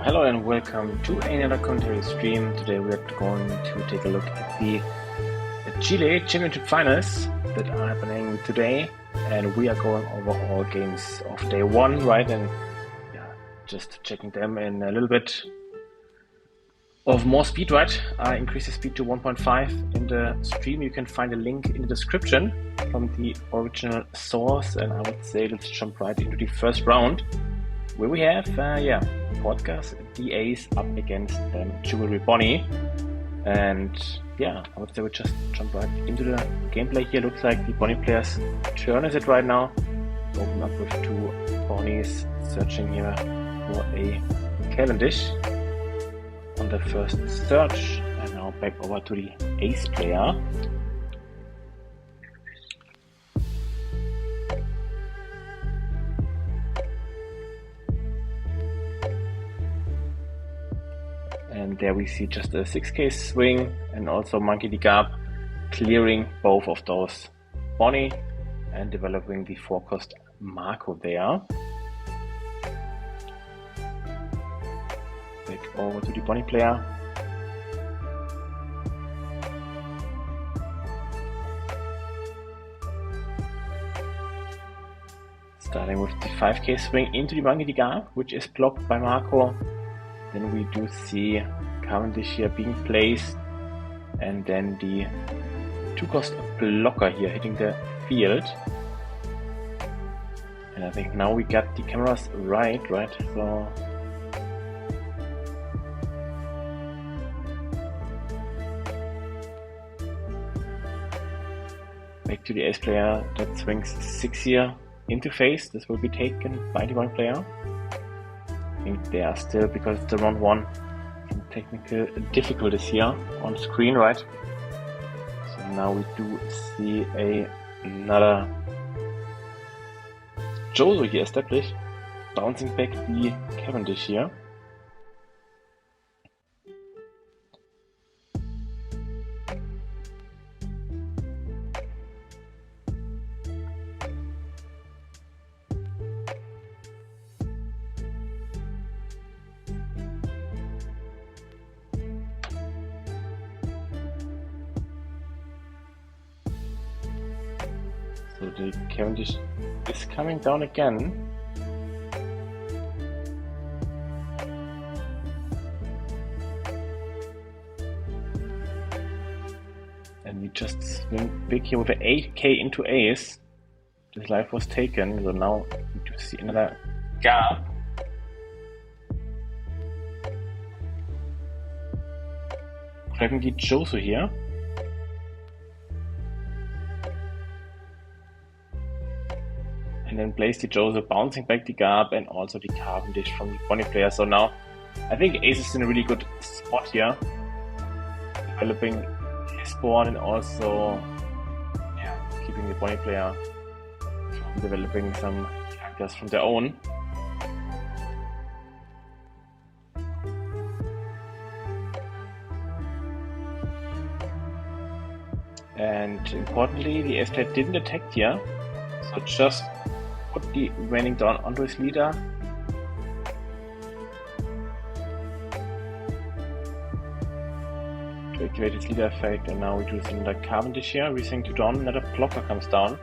Hello and welcome to another commentary stream. Today we are going to take a look at the Chile Championship Finals that are happening today, and we are going over all games of day one, right? And yeah, just checking them in a little bit of more speed, right? I increased the speed to 1.5 in the stream. You can find a link in the description from the original source, and I would say let's jump right into the first round, where we have, Podcast DAs up against Jewelry Bonnie. And yeah, I would say we just jump right into the gameplay here. Looks like the Bonnie player's turn is it right now. Open up with two Bonnies searching here for a Cavendish on the first search. And now back over to the ace player. And there we see just a 6k swing and also Monkey D. Garb clearing both of those Bonnie and developing the 4-cost Marco there. Back over to the Bonnie player. Starting with the 5k swing into the Monkey D. Garb, which is blocked by Marco. Then we do see Cavendish here being placed, and then the 2-cost blocker here hitting the field. And I think now we got the cameras right? So back to the ace player that swings 6 here into face. This will be taken by the one player. I think they are still, because it's the round one, some technical difficulties here on screen, right? So now we do see another Jozo here established, bouncing back the Cavendish here. So the Cavendish is coming down again. And we just swing big here with an 8k into ace. This life was taken, so now we do see another Garb. Grabbing the Jozo here. And then plays the Jozo, bouncing back the Garb and also the Cavendish from the Bonnie player. So now I think ace is in a really good spot here, developing his board and also keeping the Bonnie player from developing some characters from their own. And importantly, the ace player didn't attack here, so just put the raining down onto his leader. To activate his leader effect, and now we do another Cavendish here, resetting to dawn, another blocker comes down.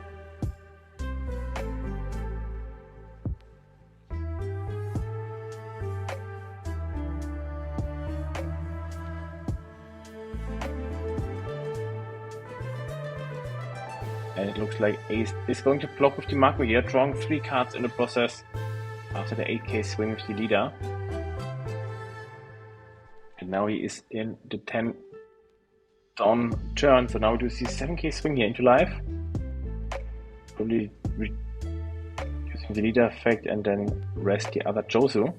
And it looks like ace is going to block with the Marco here, drawing 3 cards in the process after the 8k swing with the leader. And now he is in the 10 down turn, so now we do see 7k swing here into life. Probably using the leader effect and then rest the other Jozo.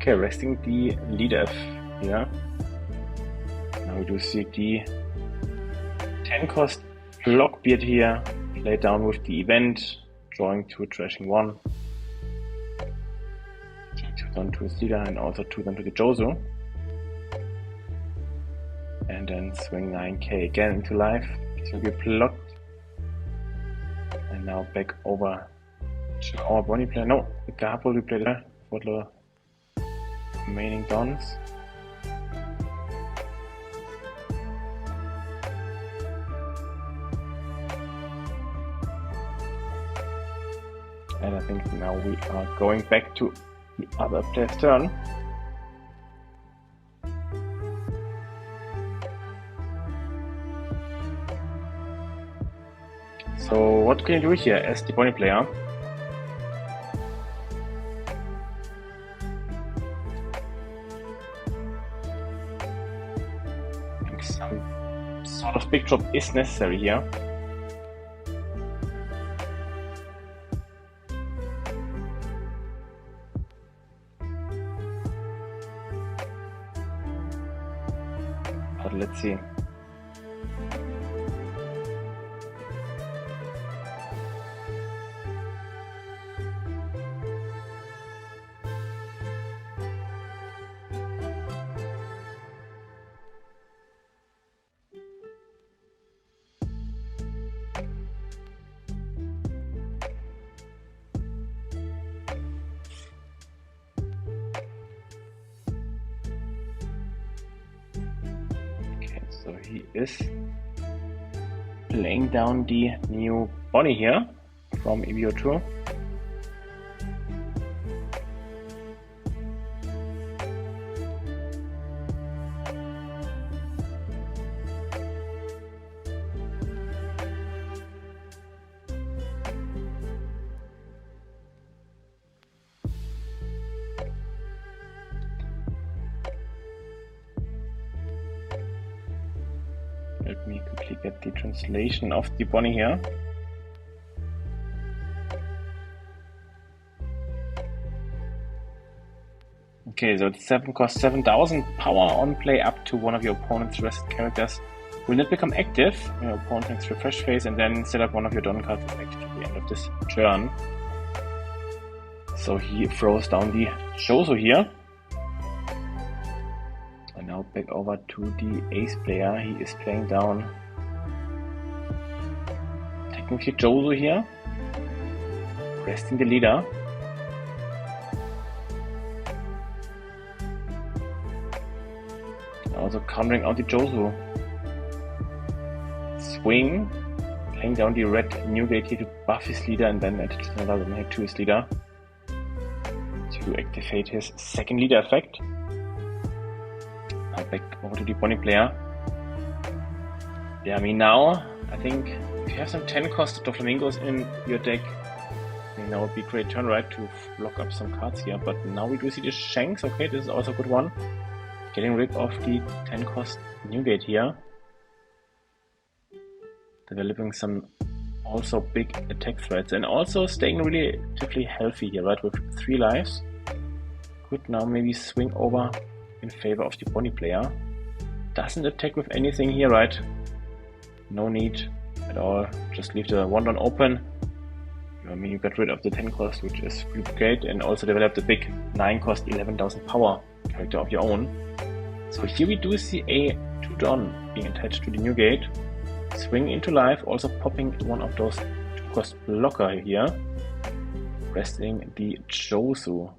Okay, resting the leader here. Now we do see the 10-cost Blockbeard here, play down with the event, drawing 2, trashing 1. on to his leader and also 2 them to the Josu. And then swing 9k again into life. This will be blocked. And now back over to our Bonnie player. No, the Garb will be played there for the remaining dons. And I think now we are going back to the other player's turn. So what can you do here as the Bonnie player? I think some sort of big drop is necessary here. But let's see. So he is laying down the new Bonnie here from EBO2. Let me quickly get the translation of the Bonnie here. Okay, so it's 7 cost 7,000 power on play up to one of your opponent's rested characters will not become active when your opponent makes refresh phase, and then set up one of your Don cards as active at the end of this turn. So he throws down the Josu here. And now back over to the ace player. He is playing down technically Josu here, resting the leader. Also countering out the Josu. Swing, playing down the red Newgate here to buff his leader, and then add another hit to his leader to activate his second leader effect. Now back over to the Bonnie player. Yeah, I mean now, I think if you have some 10 cost Doflamingos in your deck, I mean, that would be a great turn, right, to block up some cards here. But now we do see the Shanks. Okay, this is also a good one. Getting rid of the 10 cost Newgate here. Developing some also big attack threats, and also staying relatively healthy here, right, with 3 lives. Could now maybe swing over in favor of the Bonnie player. Doesn't attack with anything here, right? No need at all. Just leave the 1-1 open. I mean, you got rid of the 10 cost, which is pretty great, and also developed a big 9 cost 11,000 power character of your own. So here we do see a 2-Don being attached to the Newgate. Swing into life, also popping one of those 2-cost blocker here. Resting the Josu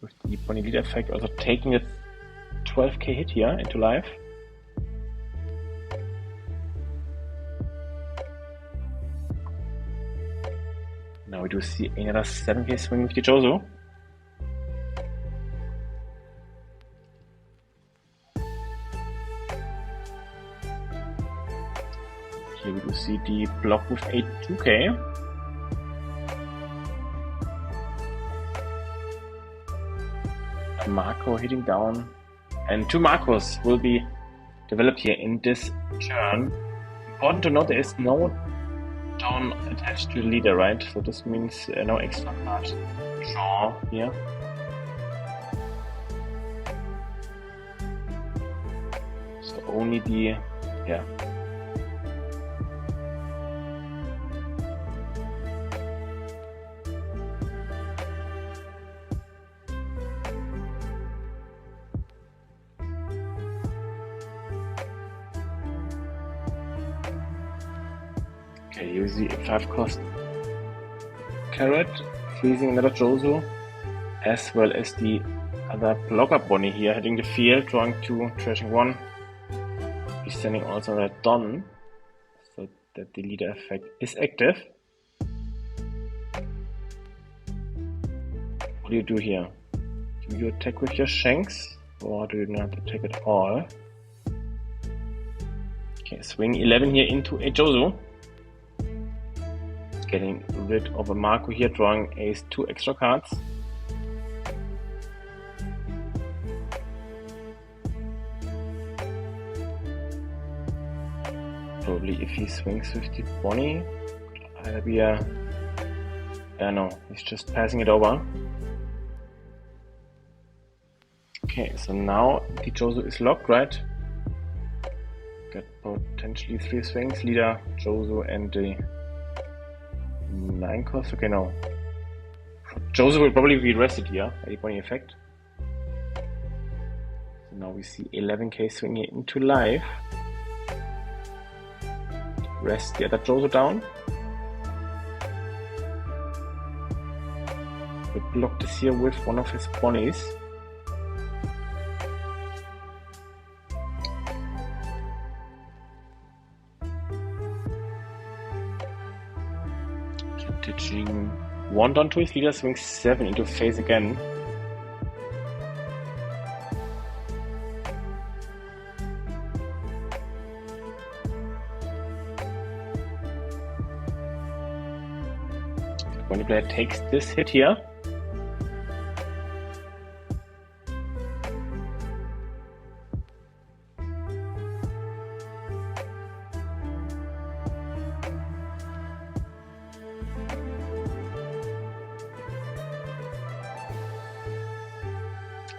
with the Bonnie leader effect, also taking a 12k hit here into life. Now we do see another 7k swing with the Josu. Here we do see the block with a 2k. Marco hitting down, and 2 Marcos will be developed here in this turn. Important to note, there is no Don attached to the leader, right? So this means no extra card draw here. So only the, yeah. Okay, use the 5-cost carrot, freezing another Josu, as well as the other blocker Bonnie here, heading the field, drawing 2, trashing 1. He's sending also a Don, so that the leader effect is active. What do you do here? Do you attack with your Shanks, or do you not attack at all? Okay, swing 11 here into a Josu. Getting rid of a Marco here, drawing ace 2 extra cards. Probably if he swings with the Bonnie, could either be a... no, he's just passing it over. Okay, so now the Josu is locked, right? Got potentially 3 swings, leader, Josu, and the 9 cost. Okay, no. Josu will probably be rested here, 8 effect. So now we see 11k swinging into life. Rest the other Josu down. We block this here with one of his Bonnies. Ditching 1 down to his leader, swings 7 into face again. When the player takes this hit here,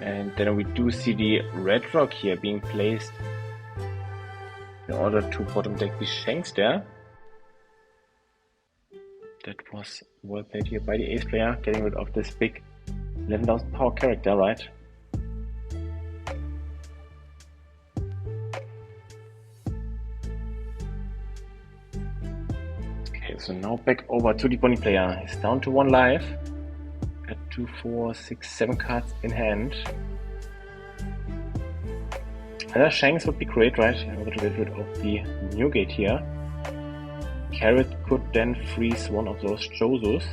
and then we do see the red rock here being placed in order to bottom deck the Shanks there. That was well played here by the ace player, getting rid of this big 11,000 power character, right? Okay, so now back over to the Bonnie player. He's down to 1 life. Got 2, 4, 6, 7 cards in hand. Another Shanks would be great, right? In order to get rid of the new gate here. Carrot could then freeze one of those Josus.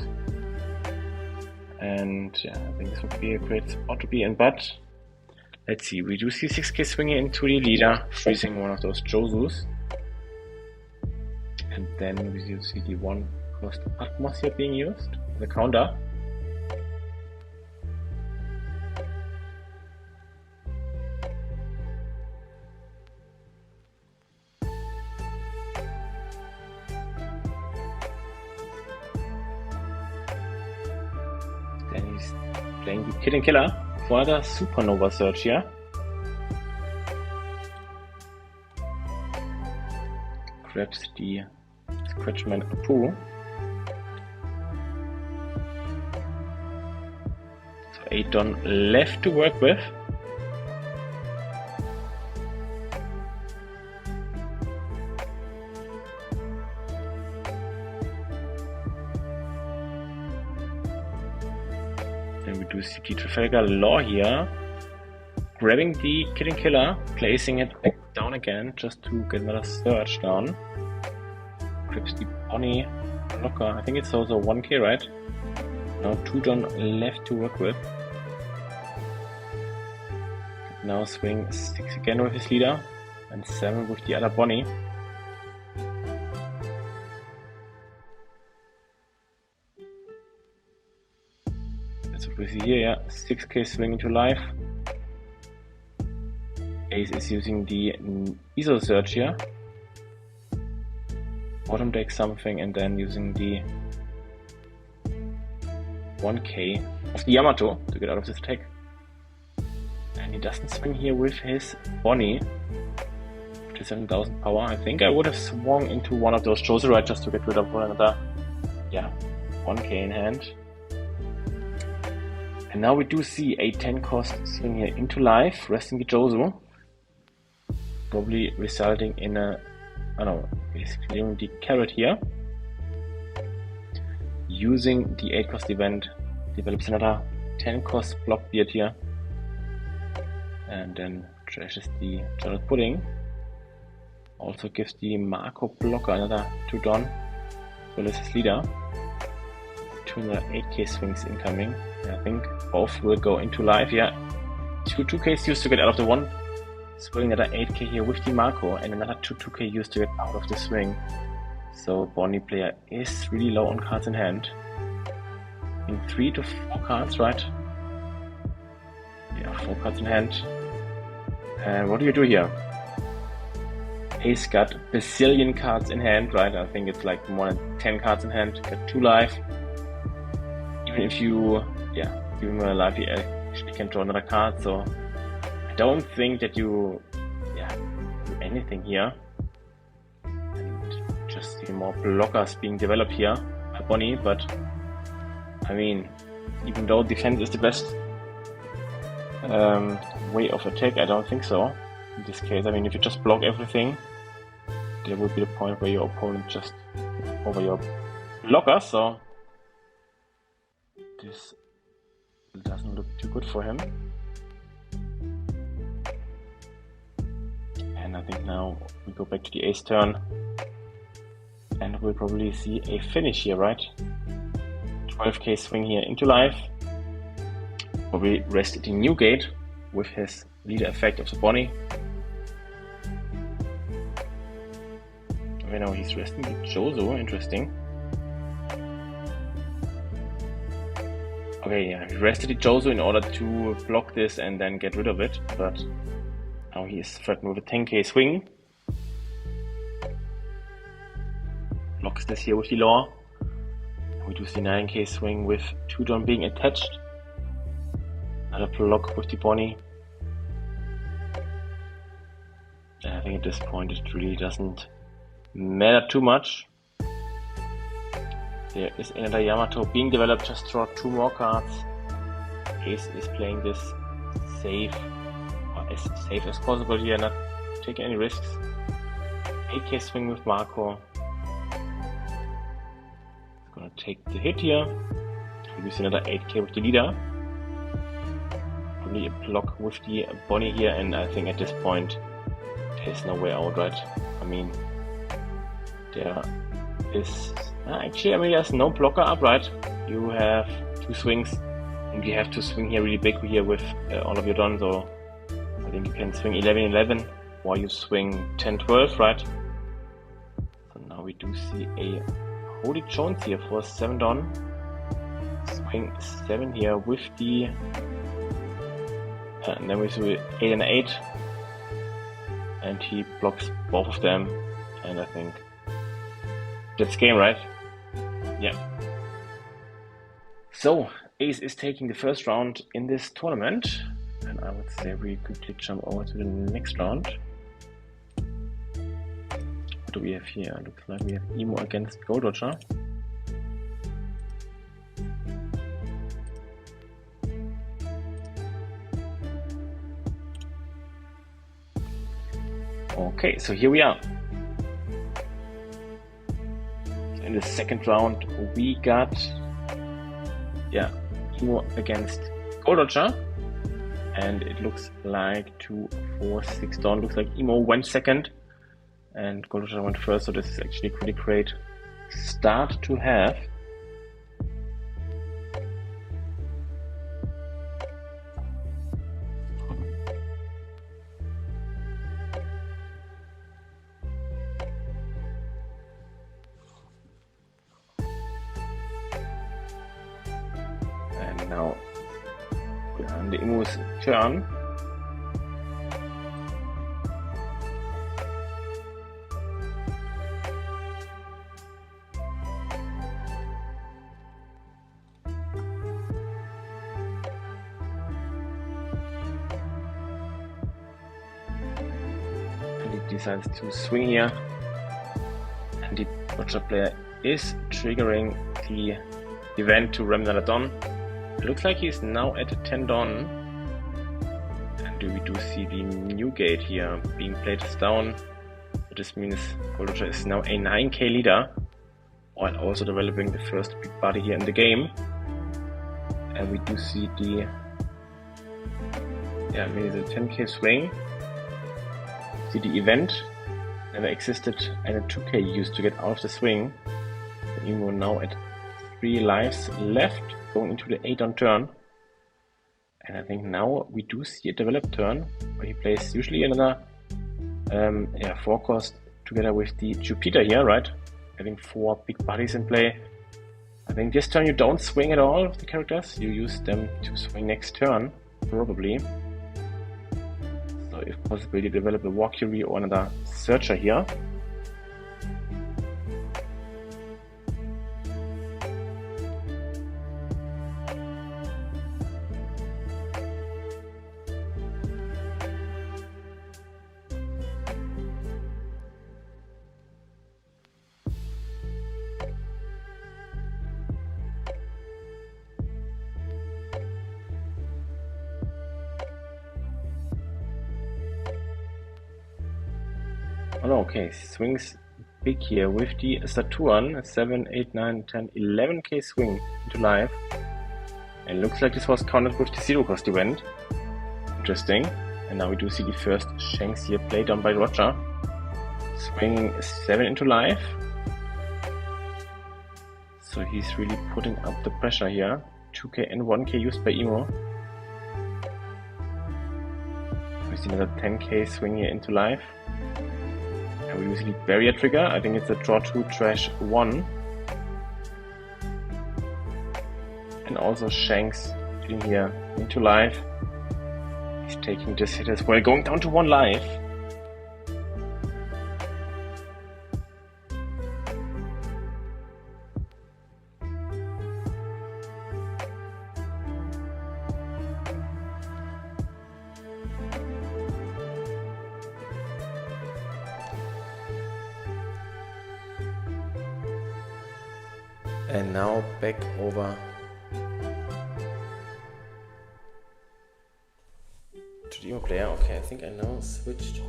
And yeah, I think this would be a great spot to be in, but let's see, we do see 6k swinging into the leader, freezing one of those Josus. And then we do see the 1-cost Atmos here being used, the counter. Then he's playing the Killing Killer for the Supernova Search here. Grabs the Scratchman Apu. So 8 Don left to work with. Then we do see the Trafalgar Law here, grabbing the Killing Killer, placing it back down again just to get another search down. Grabs the Bonnie blocker, I think it's also 1k, right? Now 2 Don left to work with. Now swing 6 again with his leader and 7 with the other Bonnie. That's what we see here, yeah. 6k swing into life. Ace is using the ISO search here. Bottom deck something and then using the 1k of the Yamato to get out of this attack. And he doesn't swing here with his Bonnie. 57,000 power. I think I would have swung into one of those Josu right just to get rid of one another. Yeah, 1k in hand. And now we do see a 10-cost swing here into life, resting the Josu. Probably resulting in a, I don't know, he's clearing the carrot here. using the 8 cost event, develops another 10 cost block beard here, and then trashes the Chocolate Pudding. Also gives the Marco blocker another 2 Don, as well as his leader. 208k swings incoming. I think both will go into live. Yeah, 2Ks used to get out of the one swing, another 8k here with the Marco, and another 2K used to get out of the swing. So Bonnie player is really low on cards in hand. In 3 to 4 cards, right? Yeah, 4 cards in hand. And what do you do here? Ace got bazillion cards in hand, right? I think it's like more than 10 cards in hand. Got 2 life. Even if you, give him a life, he actually can draw another card. So I don't think that you, do anything here. And just see more blockers being developed here by Bonnie. But I mean, even though defense is the best way of attack, I don't think so. In this case, I mean, if you just block everything, there will be the point where your opponent just over your blocker. So this doesn't look too good for him. And I think now we go back to the ace turn, and we'll probably see a finish here, right? 12k swing here into life. Probably rest at the new gate with his leader effect of the Bonnie. Okay, now he's resting the Jozo, interesting. Okay, yeah, he rested the Jozo in order to block this and then get rid of it, but now he is threatened with a 10k swing. Blocks this here with the law. We do see 9k swing with 2 Don being attached. Another block with the Bonnie. And I think at this point it really doesn't matter too much. There is another Yamato being developed, just draw 2 more cards. Ace is playing this safe, or as safe as possible here, not taking any risks. 8k swing with Marco. He's gonna take the hit here. We see another 8k with the leader. Probably a block with the Bonnie here, and I think at this point there's no way out, right? I mean, there is actually, I mean, there's no blocker up, right? You have 2 swings, and you have to swing here really big here with all of your Dons, so I think you can swing 11-11 while you swing 10-12, right? So now we do see a Holy Jones here for 7 Don. Swing 7 here with the and then we see 8 and 8, and he blocks both of them, and I think that's game, right? Yeah. So Ace is taking the first round in this tournament, and I would say we quickly jump over to the next round. What do we have here? Looks like we have Emo against Gold Roger. Okay, so here we are. In the second round, we got, Emo against Gold Roger, and it looks like 2, 4, 6 Don. Looks like Emo went second, and Gold Roger went first. So this is actually a pretty great start to have. Now we are on the Emo's turn. And he decides to swing here. And the Roger player is triggering the event to ram another Don. It looks like he's now at a 10 Don, and we do see the new gate here being played down. This means Gold Roger is now a 9k leader while also developing the first big body here in the game. And we do see the maybe the 10k swing. See the event never existed and a 2k used to get out of the swing. Emo now at 3 lives left, going into the 8 on turn. And I think now we do see a developed turn where he plays usually another 4 cost together with the Jupiter here, right? Having 4 big bodies in play. I think this turn you don't swing at all with the characters, you use them to swing next turn, probably. So if possible you develop a Valkyrie or another Searcher here. Oh, okay, swings big here with the Saturn, 7, 8, 9, 10, 11k swing into life. And looks like this was counted with the 0 cost event. Interesting. And now we do see the first Shanks here played down by Roger. Swinging 7 into life. So he's really putting up the pressure here. 2k and 1k used by Emo. We see another 10k swing here into life. And we usually barrier trigger. I think it's a draw 2, trash 1. And also Shanks in here into life. He's taking this hit as well, going down to 1 life. And now back over to the Emo player. Okay, I think I now switched.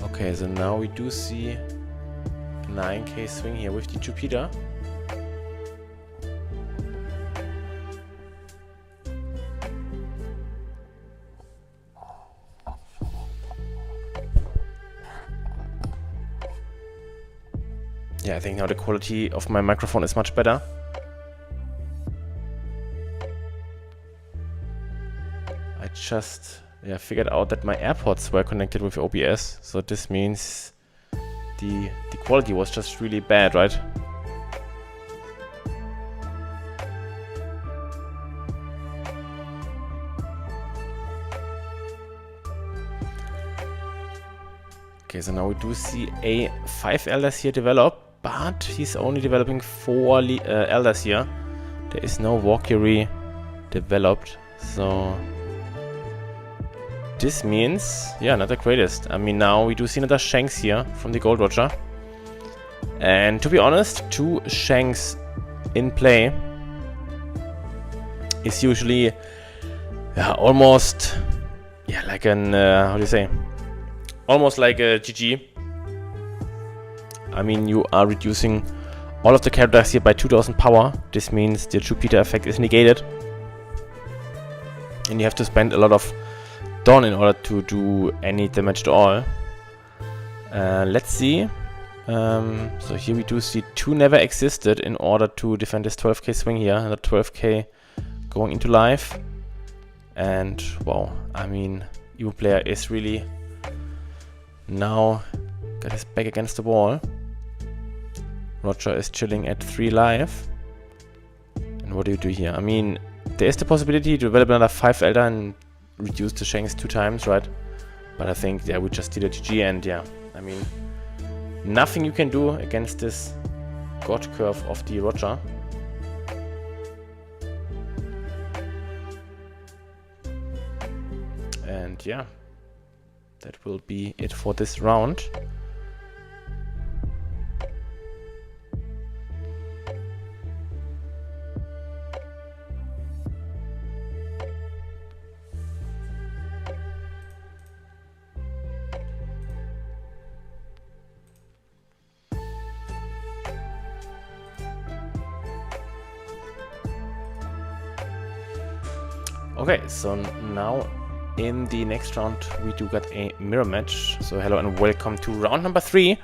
Okay, so now we do see 9k swing here with the Jupiter. Yeah, I think now the quality of my microphone is much better. I just figured out that my AirPods were connected with OBS, so this means the quality was just really bad, right? Okay, so now we do see a 5 elders here develop, but he's only developing 4 elders here. There is no Valkyrie developed, so this means, not the greatest. I mean, now we do see another Shanks here from the Gold Roger. And to be honest, 2 Shanks in play is usually almost like an, how do you say? Almost like a GG. I mean, you are reducing all of the characters here by 2000 power. This means the Jupiter effect is negated. And you have to spend a lot of Dawn in order to do any damage at all. Let's see. So here we do see 2 never existed in order to defend this 12k swing here. Another 12k going into life. And wow, I mean, Emo player is really now got his back against the wall. Roger is chilling at 3 life. And what do you do here? I mean, there is the possibility to develop another 5 Elder and reduce the Shanks 2 times, right? But I think we just did a GG, and I mean, nothing you can do against this God curve of the Roger. And that will be it for this round. Okay, so now in the next round we do get a mirror match. So hello and welcome to round number 3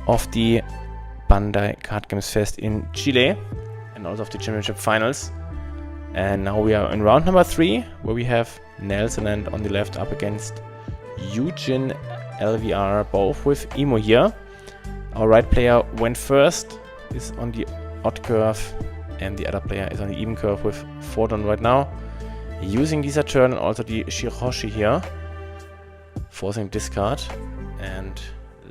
of the Bandai Card Games Fest in Chile and also of the championship finals. And now we are in round number 3 where we have Nelson and on the left up against Eugene LVR, both with Emo here. Our right player went first, is on the odd curve, and the other player is on the even curve with Fordon right now. Using this turn and also the Shiroshi here, forcing discard. And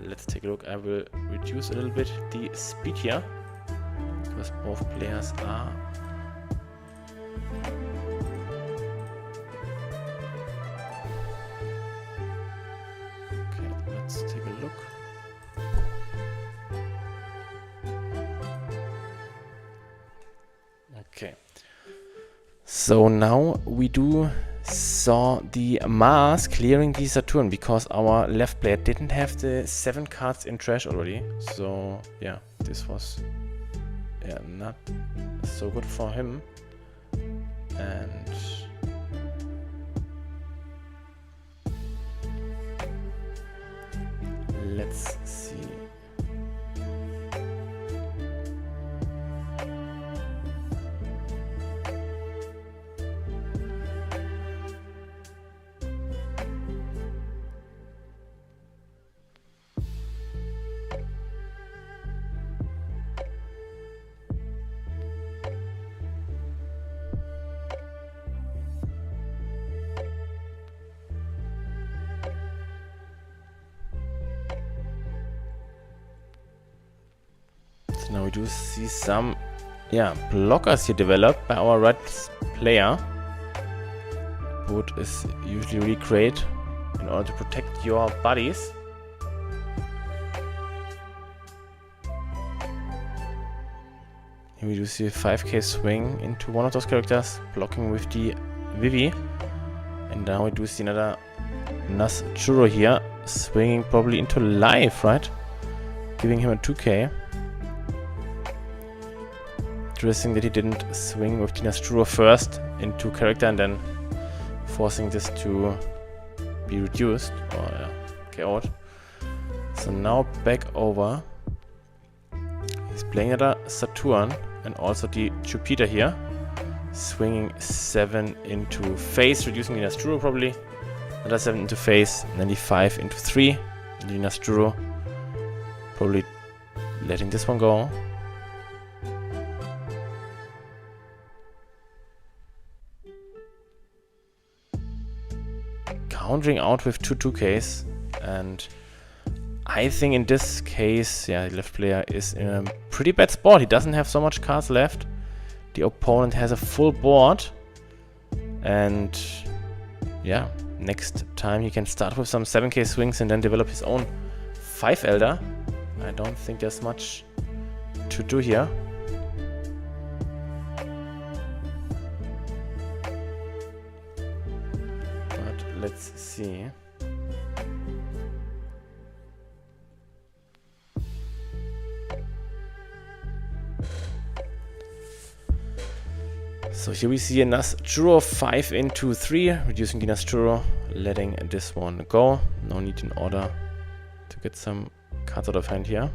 let's take a look. I will reduce a little bit the speed here because both players are okay. Let's take a look. Okay. So now we saw the Mars clearing the Saturn because our left player didn't have the 7 cards in trash already. So yeah, this was not so good for him. And let's see. Now we do see some blockers here developed by our right player. Wood is usually really great in order to protect your buddies. Here we do see a 5k swing into one of those characters, blocking with the Vivi. And now we do see another Nas Churro here, swinging probably into life, right? Giving him a 2k. Interesting that he didn't swing with the Nasturo first into character and then forcing this to be reduced or KO'd. So now back over. He's playing another Saturn and also the Jupiter here. Swinging 7 into face, reducing the Nasturo probably. Another 7 into face, and then the 5 into 3. And the Nasturo probably letting this one go. Countering out with 2 2Ks, and I think in this case, the left player is in a pretty bad spot. He doesn't have so much cards left. The opponent has a full board, and next time he can start with some 7k swings and then develop his own 5 Elder. I don't think there's much to do here. Let's see. So here we see a Nasturo 5 into 3, reducing the Nasturo, letting this one go. No need in order to get some cards out of hand here.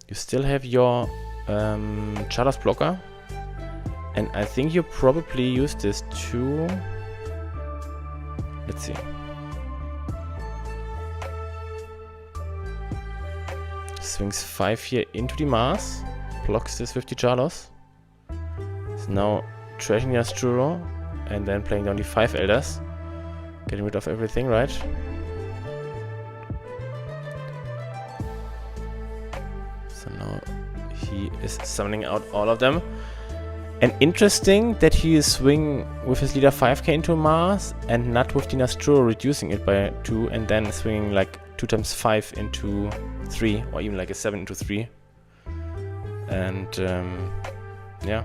You still have your Charlas blocker, and I think you probably use this to. Let's see. Swings 5 here into the Mars. Blocks this with the Charlos. So now trashing the Asturo and then playing down the 5 Elders. Getting rid of everything, right? So now he is summoning out all of them. And interesting that he is swinging with his leader 5k into Mars and not with the Nostro, reducing it by 2 and then swinging like 2 times 5 into 3 or even like a 7 into 3. And yeah,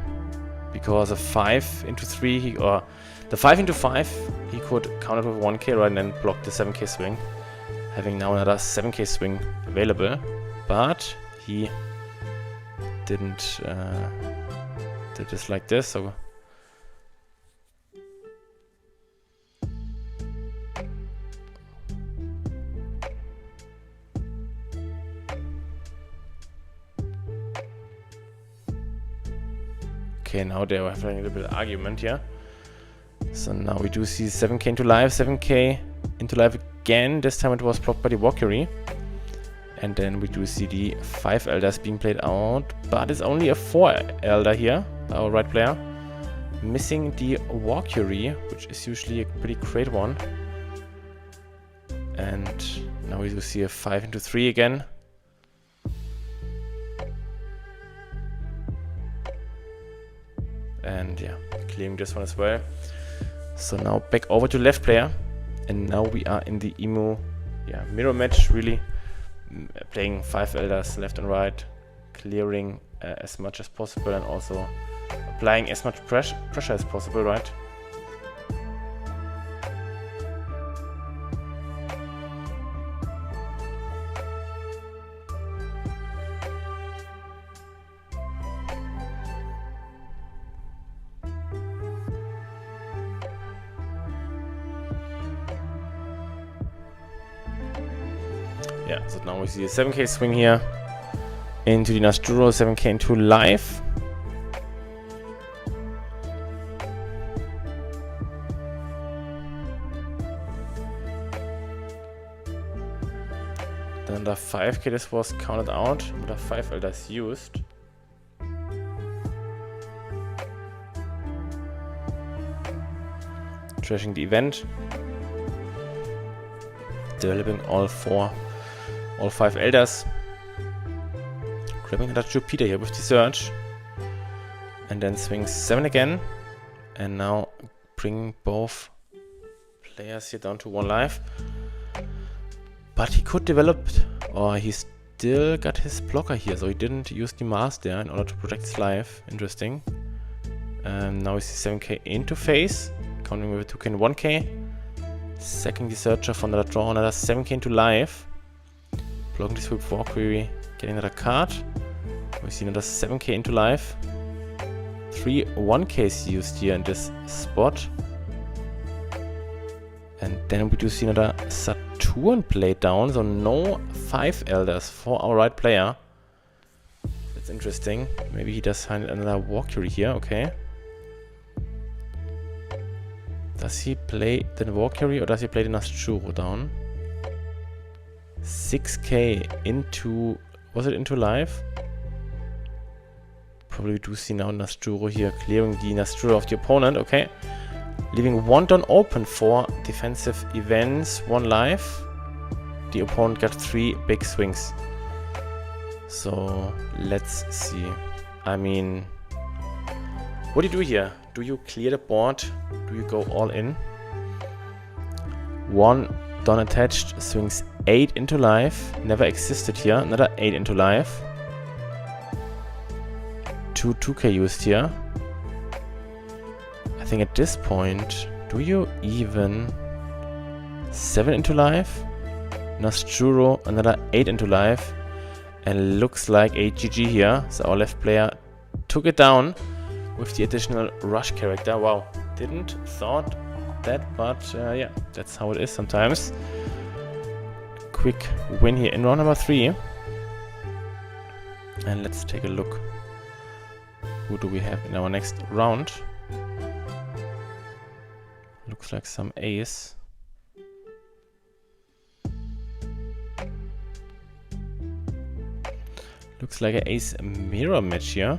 because a 5 into 3 or the 5 into 5 he could counter with 1k right and then block the 7k swing, having now another 7k swing available, but he didn't did this like this, so okay, now they are having a little bit of argument here. So now we do see 7k into life, 7k into life again. This time it was blocked by the Valkyrie. And then we do see the 5 elders being played out, but it's only a 4 elder here, our right player. Missing the Valkyrie, which is usually a pretty great one. And now we do see a 5 into 3 again. And yeah, clearing this one as well. So now back over to left player. And now we are in the mirror match, really. Playing 5 elders left and right, clearing as much as possible and also applying as much pressure as possible, right? Yeah, so now we see a 7k swing here into the Nostro, 7k into life. Then the 5k, this was counted out, but the 5 elders used. Trashing the event. Developing all 5 elders. Grabbing another Jupiter here with the Surge. And then swing 7 again. And now bringing both players here down to 1 life. But he could develop, or he still got his blocker here, so he didn't use the Mars there in order to protect his life. Interesting. Now we see 7k into phase, counting with a 2k and 1k. Sacking the Searcher for another draw, another 7k into life. Blocking this with Valkyrie, getting another card. We see another 7k into life. 3 1ks used here in this spot. And then we do see another Saturn played down, so no 5 elders for our right player. That's interesting. Maybe he does find another Valkyrie here, okay. Does he play the Valkyrie or does he play the Nostro down? 6k into, was it into life? Probably do see now Nostro here clearing the Nostro of the opponent, okay. Leaving 1 turn open for defensive events, 1 life. The opponent got 3 big swings. So let's see. I mean, what do you do here? Do you clear the board? Do you go all in? 1 Dawn attached swings 8 into life. Never existed here. Another 8 into life. 2 2k used here. I think at this point, do you even 7 into life? Nostro, another 8 into life. And looks like a GG here. So our left player took it down with the additional rush character. Wow, didn't thought that, but yeah, that's how it is sometimes. Quick win here in round number 3. And let's take a look. Who do we have in our next round? Looks like some ace. Looks like an ace mirror match here.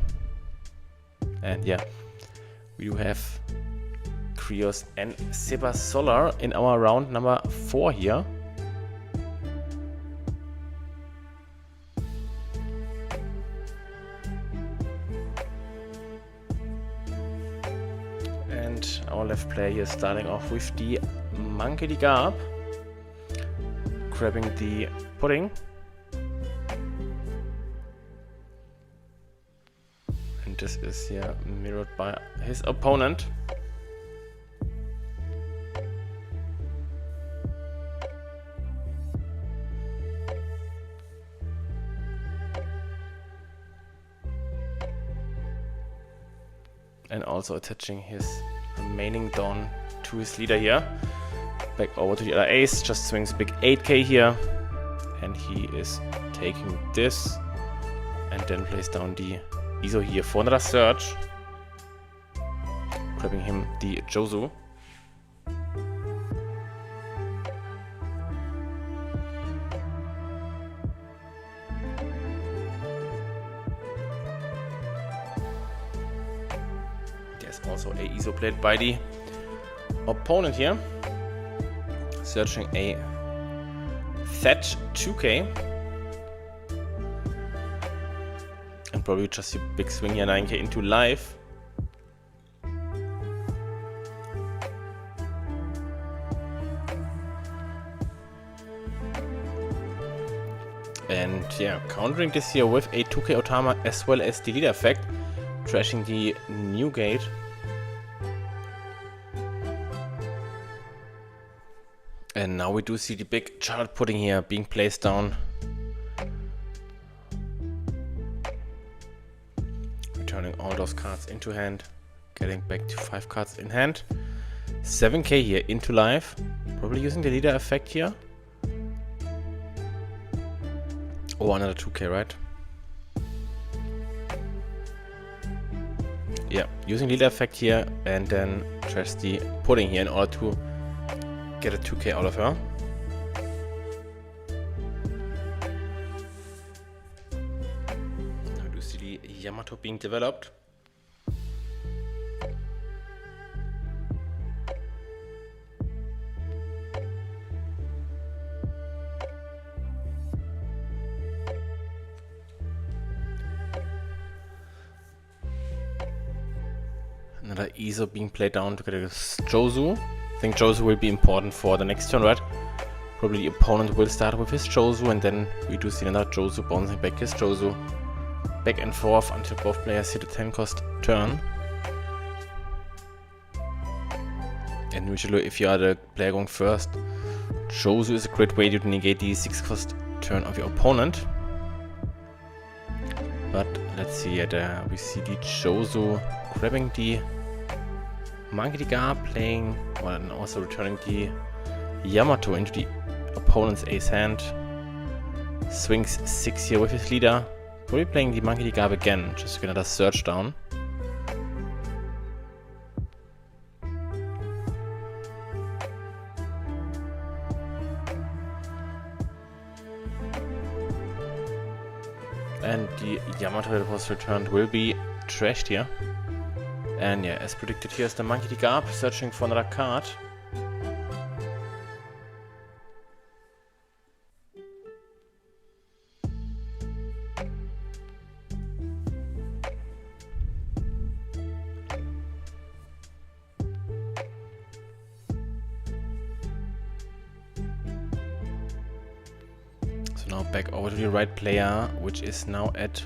And yeah, we do have Krios and Seba Solar in our round number 4 here. And our left player here starting off with the Monkey the Garb, grabbing the pudding. And this is here mirrored by his opponent. And also attaching his remaining Don to his leader here. Back over to the other ace, just swings a big 8k here. And he is taking this. And then plays down the Iso here for another search. Grabbing him the Josu. Also a Iso played by the opponent here. Searching a Thatch 2k. And probably just a big swing here, 9k into life. And yeah, countering this here with a 2k Otama as well as the leader effect. Trashing the new gate. And now we do see the big Charlotte pudding here being placed down. Returning all those cards into hand. Getting back to 5 cards in hand. 7k here into life. Probably using the leader effect here. Oh, another 2k, right? Yeah, using leader effect here and then trash the pudding here in order to get a 2k out of her. Now do see the Yamato being developed. Another Iso being played down to get a Josu. I think Josu will be important for the next turn, right? Probably the opponent will start with his Josu and then we do see another Josu bouncing back his Josu. Back and forth until both players hit a 10 cost turn. And usually if you are the player going first, Josu is a great way to negate the 6 cost turn of your opponent. But let's see, we see the Josu grabbing the Monkey the Garb, playing, well, and also returning the Yamato into the opponent's ace hand. Swings 6 here with his leader. Probably playing the Monkey the Garb again, just to get another search down. And the Yamato that was returned will be trashed here. And yeah, as predicted, here's the Monkey the Garb searching for another card. So now back over to the right player, which is now at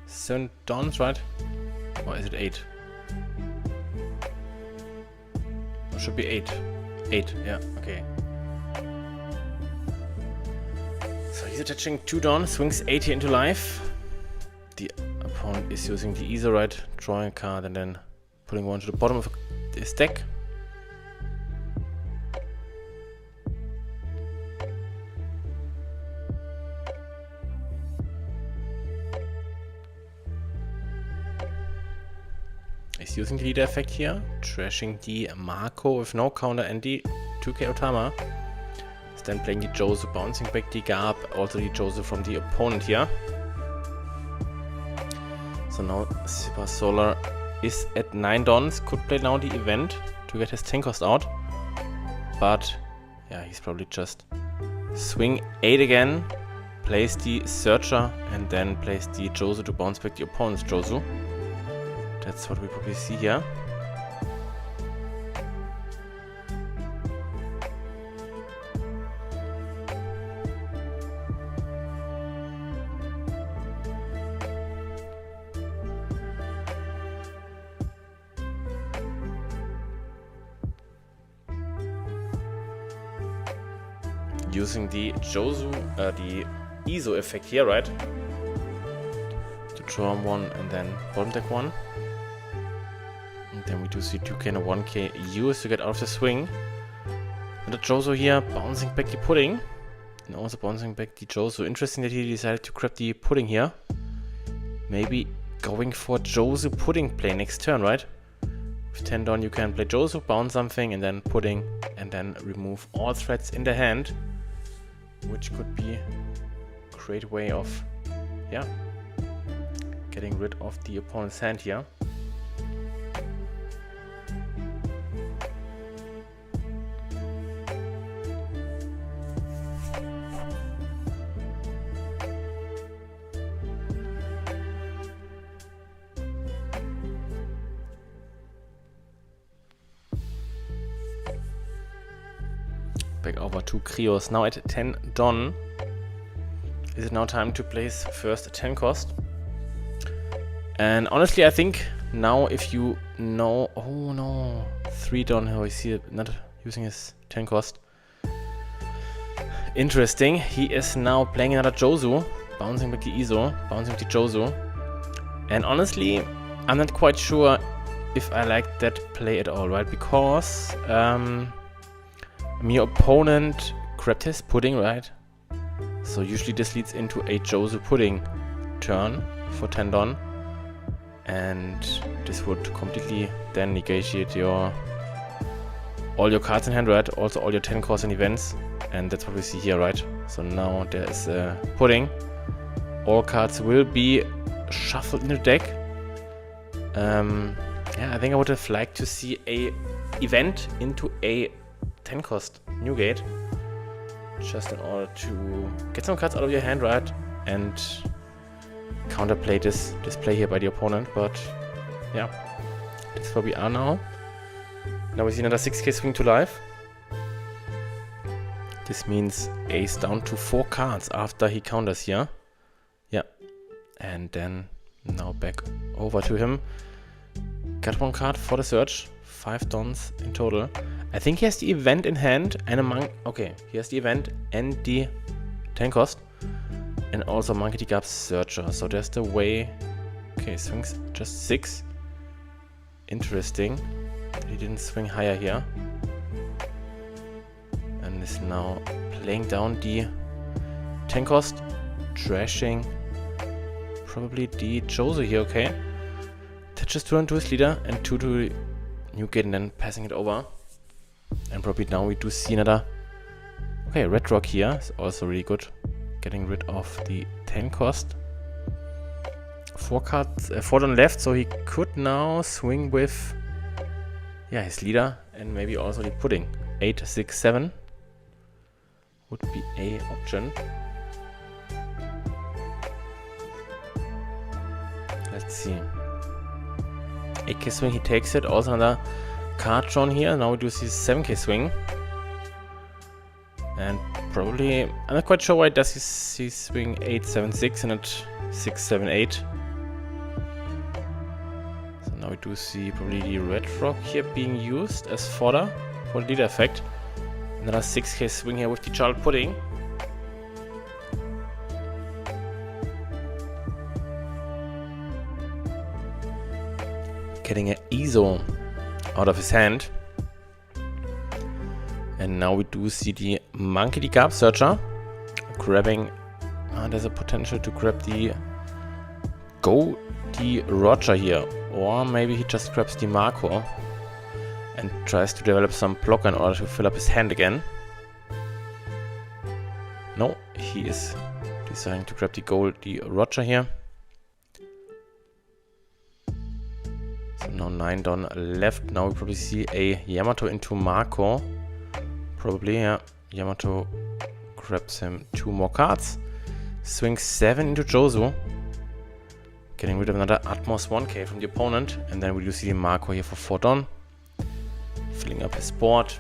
7 dons, right? Or is it 8? Should be 8. 8, yeah, okay. So he's attaching 2 Dawn, swings 8 here into life. The opponent is using the Iso, right? Drawing a card and then putting one to the bottom of his deck. He's using the leader effect here, trashing the Marco with no counter and the 2k Otama. He's then playing the Josu, bouncing back the Garb, also the Josu from the opponent here. So now Super Solar is at 9 dons, could play now the event to get his 10 cost out. But yeah, he's probably just swing 8 again, plays the Searcher and then plays the Josu to bounce back the opponent's Josu. That's what we probably see here. using the Josu, the ISO effect here, right? To draw one and then bottom deck one. And then we do see 2k and a 1k used to get out of the swing. And the Josu here bouncing back the pudding. And also bouncing back the Josu. Interesting that he decided to grab the pudding here. Maybe going for Josu pudding play next turn, right? With 10 down you can play Josu, bounce something, and then pudding, and then remove all threats in the hand. Which could be a great way of, yeah, getting rid of the opponent's hand here. Back over to Krios, now at 10 Don. Is it now time to place first 10 cost? And honestly, I think now if you know... Oh no, 3 Don, how I see it, not using his 10 cost. Interesting, he is now playing another Josu, bouncing back the ISO, bouncing the Josu. And honestly, I'm not quite sure if I like that play at all, right? Because... your opponent grabbed his pudding, right? So usually this leads into a Josu pudding turn for 10 Don. And this would completely then negate all your cards in hand, right? Also all your 10 costs and events. And that's what we see here, right? So now there is a pudding. All cards will be shuffled in the deck. Yeah, I think I would have liked to see a event into a 10 cost new gate, just in order to get some cards out of your hand, right, and counterplay this play here by the opponent. But yeah, that's where we are now. Now we see another 6k swing to life. This means ace down to 4 cards after he counters here. Yeah, and then now back over to him. Got 1 card for the search. 5 Dons in total. I think he has the event in hand and a monk. Okay, he has the event and the 10 cost. And also Monkey D. Gap Searcher. So there's the way. Okay, swings just 6. Interesting. He didn't swing higher here. And is now playing down the 10 cost. Trashing probably the Josu here, okay. Touches 2 onto his leader and 2 to new gate and then passing it over. And probably now we do see another... Okay, red rock here is also really good. Getting rid of the 10 cost. 4 cards, 4 on left, so he could now swing with... Yeah, his leader and maybe also the pudding. 8, 6, 7 would be a option. Let's see. 8k swing, he takes it. Also another card drawn here. Now we do see 7k swing. And probably, I'm not quite sure why does he swing 8, 7, 6 and not 6, 7, 8. So now we do see probably the red rock here being used as fodder for the leader effect. Another 6k swing here with the child pudding. Getting an ISO out of his hand. And now we do see the Monkey D. Gap Searcher grabbing. There's a potential to grab the Roger here. Or maybe he just grabs the Marco and tries to develop some blocker in order to fill up his hand again. No, he is deciding to grab the Roger here. So now 9 down left. Now we probably see a Yamato into Marco. Probably, yeah. Yamato grabs him 2 more cards. Swings 7 into Josu. Getting rid of another Atmos 1k from the opponent. And then we do see the Marco here for 4 down. Filling up his board.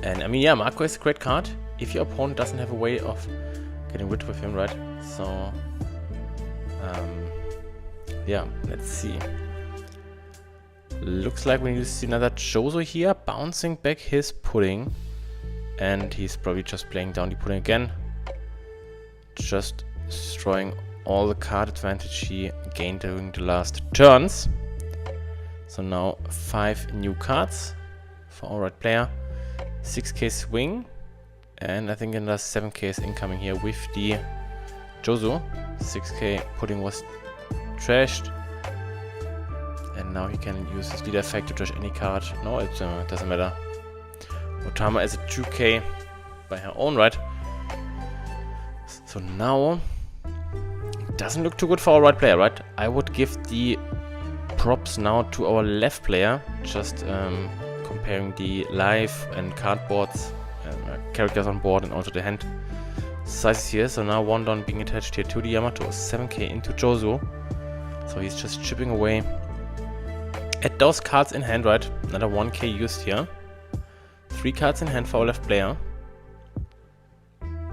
And I mean, yeah, Marco is a great card if your opponent doesn't have a way of getting rid of him, right? So, yeah, let's see. Looks like we need to see another Josu here, bouncing back his pudding. And he's probably just playing down the pudding again. Just destroying all the card advantage he gained during the last turns. So now 5 new cards for our right player. 6k swing. And I think another 7k is incoming here with the Josu. 6k pudding was trashed. And now he can use his leader effect to trash any card. No, it doesn't matter. Otama is a 2k by her own right. So now it doesn't look too good for our right player, right? I would give the props now to our left player, just comparing the live and cardboards, characters on board, and also the hand sizes here. So now 1 don being attached here to the Yamato, 7k into Josu. So he's just chipping away at those cards in hand, right? Another 1k used here. 3 cards in hand for our left player.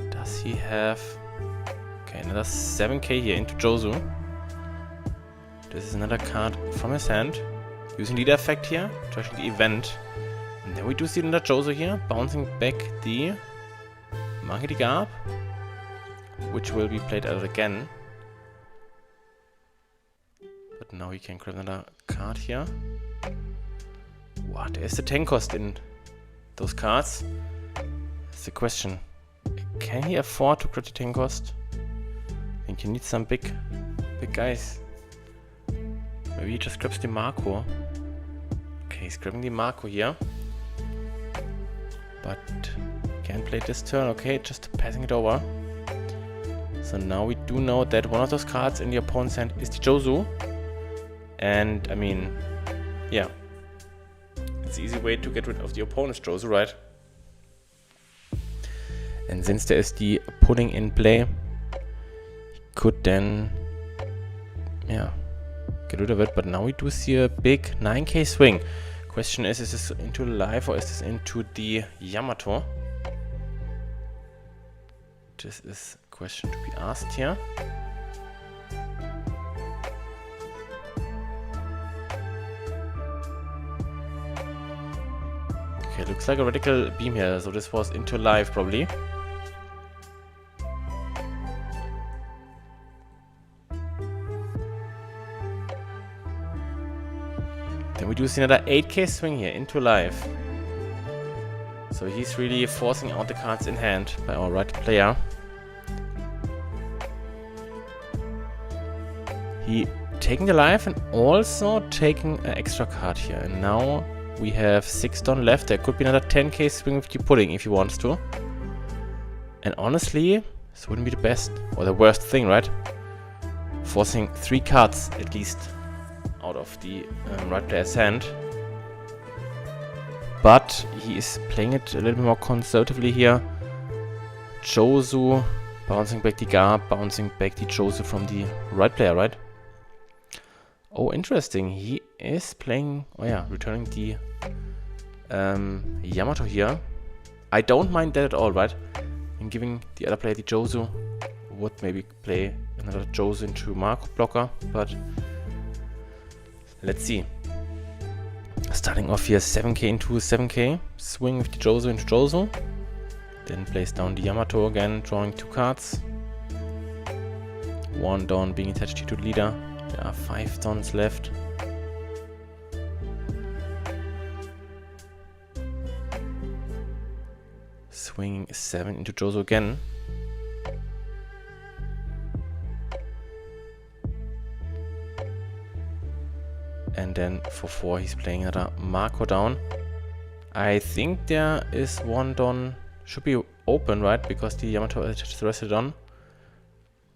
Does he have... Okay, another 7k here into Josu. This is another card from his hand. Using leader effect here, trashing the event. And then we do see another Josu here, bouncing back the Monkey the Garb, which will be played out again. But now he can grab another card here. Wow, there's the 10 cost in those cards. That's the question. Can he afford to grab the 10 cost? I think he needs some big guys. Maybe he just grabs the Marco. Okay, he's grabbing the Marco here. But can't play this turn. Okay, just passing it over. So now we do know that one of those cards in the opponent's hand is the Josu. And I mean, yeah. It's an easy way to get rid of the opponent's Josu, right? And since there is the pudding in play, he could then, yeah, get rid of it. But now we do see a big 9k swing. Question is this into live or is this into the Yamato? This is a question to be asked here. Okay, looks like a radical beam here, so this was into live probably. Then we do see another 8k swing here into live. So he's really forcing out the cards in hand by our right player. He taking the live and also taking an extra card here. And now we have 6 don left. There could be another 10k swing with the pudding if he wants to. And honestly, this wouldn't be the best or the worst thing, right? Forcing 3 cards at least out of the right player's hand. But he is playing it a little bit more conservatively here. Josu bouncing back the Garb, bouncing back the Josu from the right player, right? Oh, interesting. He is playing, oh yeah, returning the Yamato here. I don't mind that at all, right? And giving the other player the Josu. Would maybe play another Josu into Marco blocker, but let's see. Starting off here, 7k into 7k. Swing with the Josu into Josu. Then plays down the Yamato again, drawing 2 cards. 1 don being attached to the leader. There are 5 dons left. Swinging 7 into Josu again. And then for 4 he's playing another Marco down. I think there is 1 don, should be open, right? Because the Yamato is just rested on.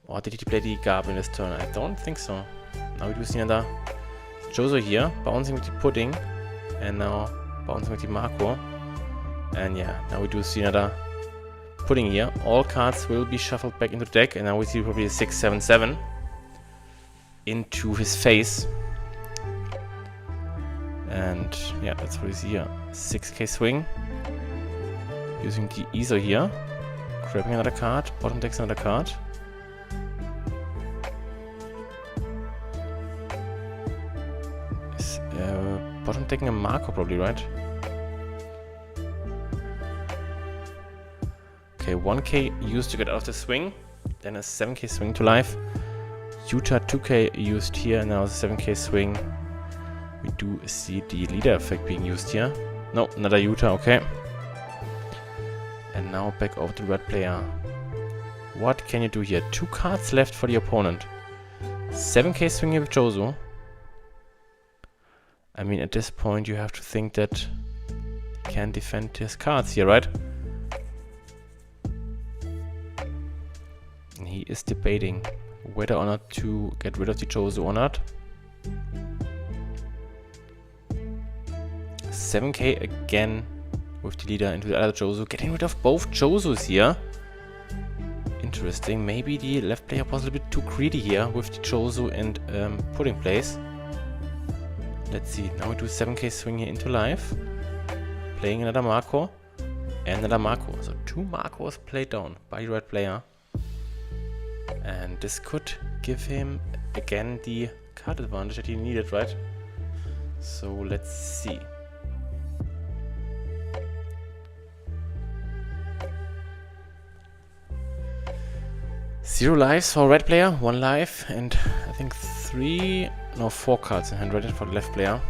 Or did he play the Garb in this turn? I don't think so. Now we do see another Josu here, bouncing with the pudding. And now bouncing with the Marco. And yeah, now we do see another pudding here. All cards will be shuffled back into the deck. And now we see probably a 6-7-7 into his face. And yeah, that's what we see here. 6k swing. Using the ISO here. Grabbing another card. Bottom decks another card. Is bottom decking a Marco probably, right? Okay, 1k used to get out of the swing. Then a 7k swing to life. Utah 2k used here, and now a 7k swing. We do see the leader effect being used here. No, another Utah, okay. And now back over to the red player. What can you do here? 2 cards left for the opponent. 7k swing here with Josu. I mean, at this point you have to think that he can defend his cards here, right? And he is debating whether or not to get rid of the Josu or not. 7k again with the leader into the other Josu. Getting rid of both Josus here. Interesting. Maybe the left player was a little bit too greedy here with the Josu and pudding place. Let's see. Now we do 7k swing here into life. Playing another Marco. And another Marco. So 2 Marcos played down by the red player. And this could give him again the card advantage that he needed, right? So let's see. 0 lives for red player, 1 life, and I think 4 cards in hand ready for the left player.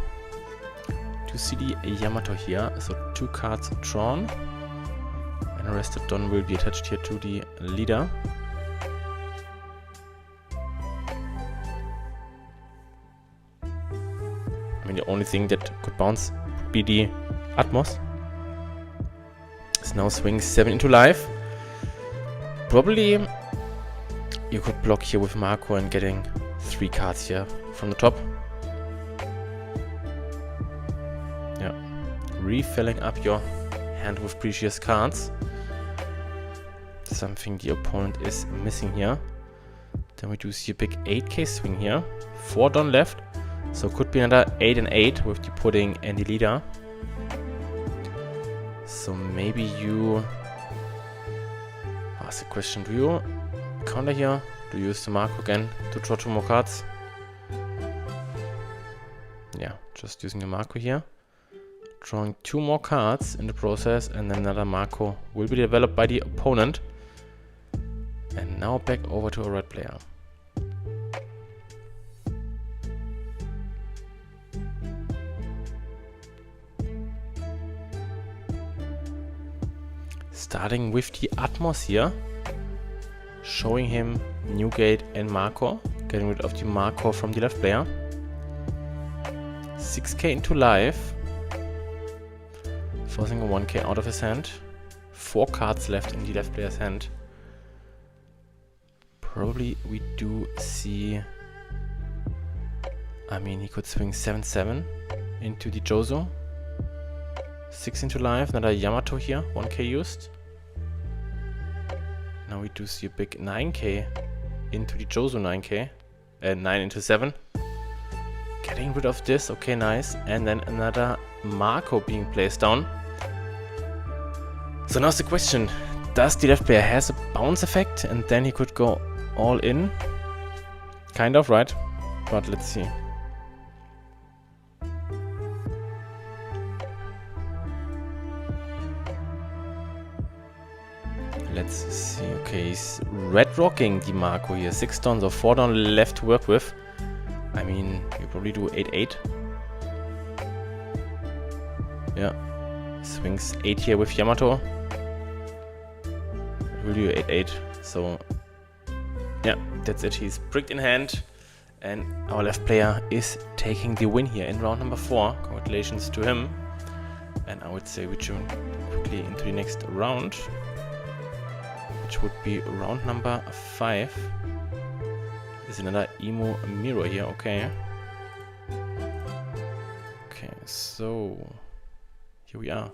To see the Yamato here, so 2 cards drawn, and Arrested Don will be attached here to the leader. I mean, the only thing that could bounce would be the Atmos. So now swing 7 into life. Probably you could block here with Marco and getting 3 cards here from the top. Yeah, refilling up your hand with precious cards. Something the opponent is missing here. Then we do see a big 8k swing here. 4 down left, so could be another 8 and 8 with the pudding and the leader. So maybe you ask the question: do you counter here? Do you use the Marco again to draw 2 more cards? Yeah, just using the Marco here. Drawing 2 more cards in the process, and then another Marco will be developed by the opponent. And now back over to a red player. Starting with the Atmos here. Showing him Newgate and Marco. Getting rid of the Marco from the left player. 6k into life. Forcing a 1k out of his hand. 4 cards left in the left player's hand. Probably we do see... I mean, he could swing 7-7 into the Josu. 6 into life, another Yamato here, 1k used. Now we do see a big 9k into the Josu 9k. 9 into 7. Getting rid of this, okay, nice. And then another Marco being placed down. So now's the question, does the left player has a bounce effect and then he could go all in? Kind of, right? But let's see. Let's see, okay, he's red rocking the Marco here. 6 down, so 4 down left to work with. I mean, you probably do 8-8. Yeah. Swings 8 here with Yamato. Will do 8-8. So, yeah, that's it. He's pricked in hand. And our left player is taking the win here in round number 4. Congratulations to him. And I would say we jump quickly into the next round, which would be round number 5. Is another Emo Mirror here, okay. Okay, so here we are.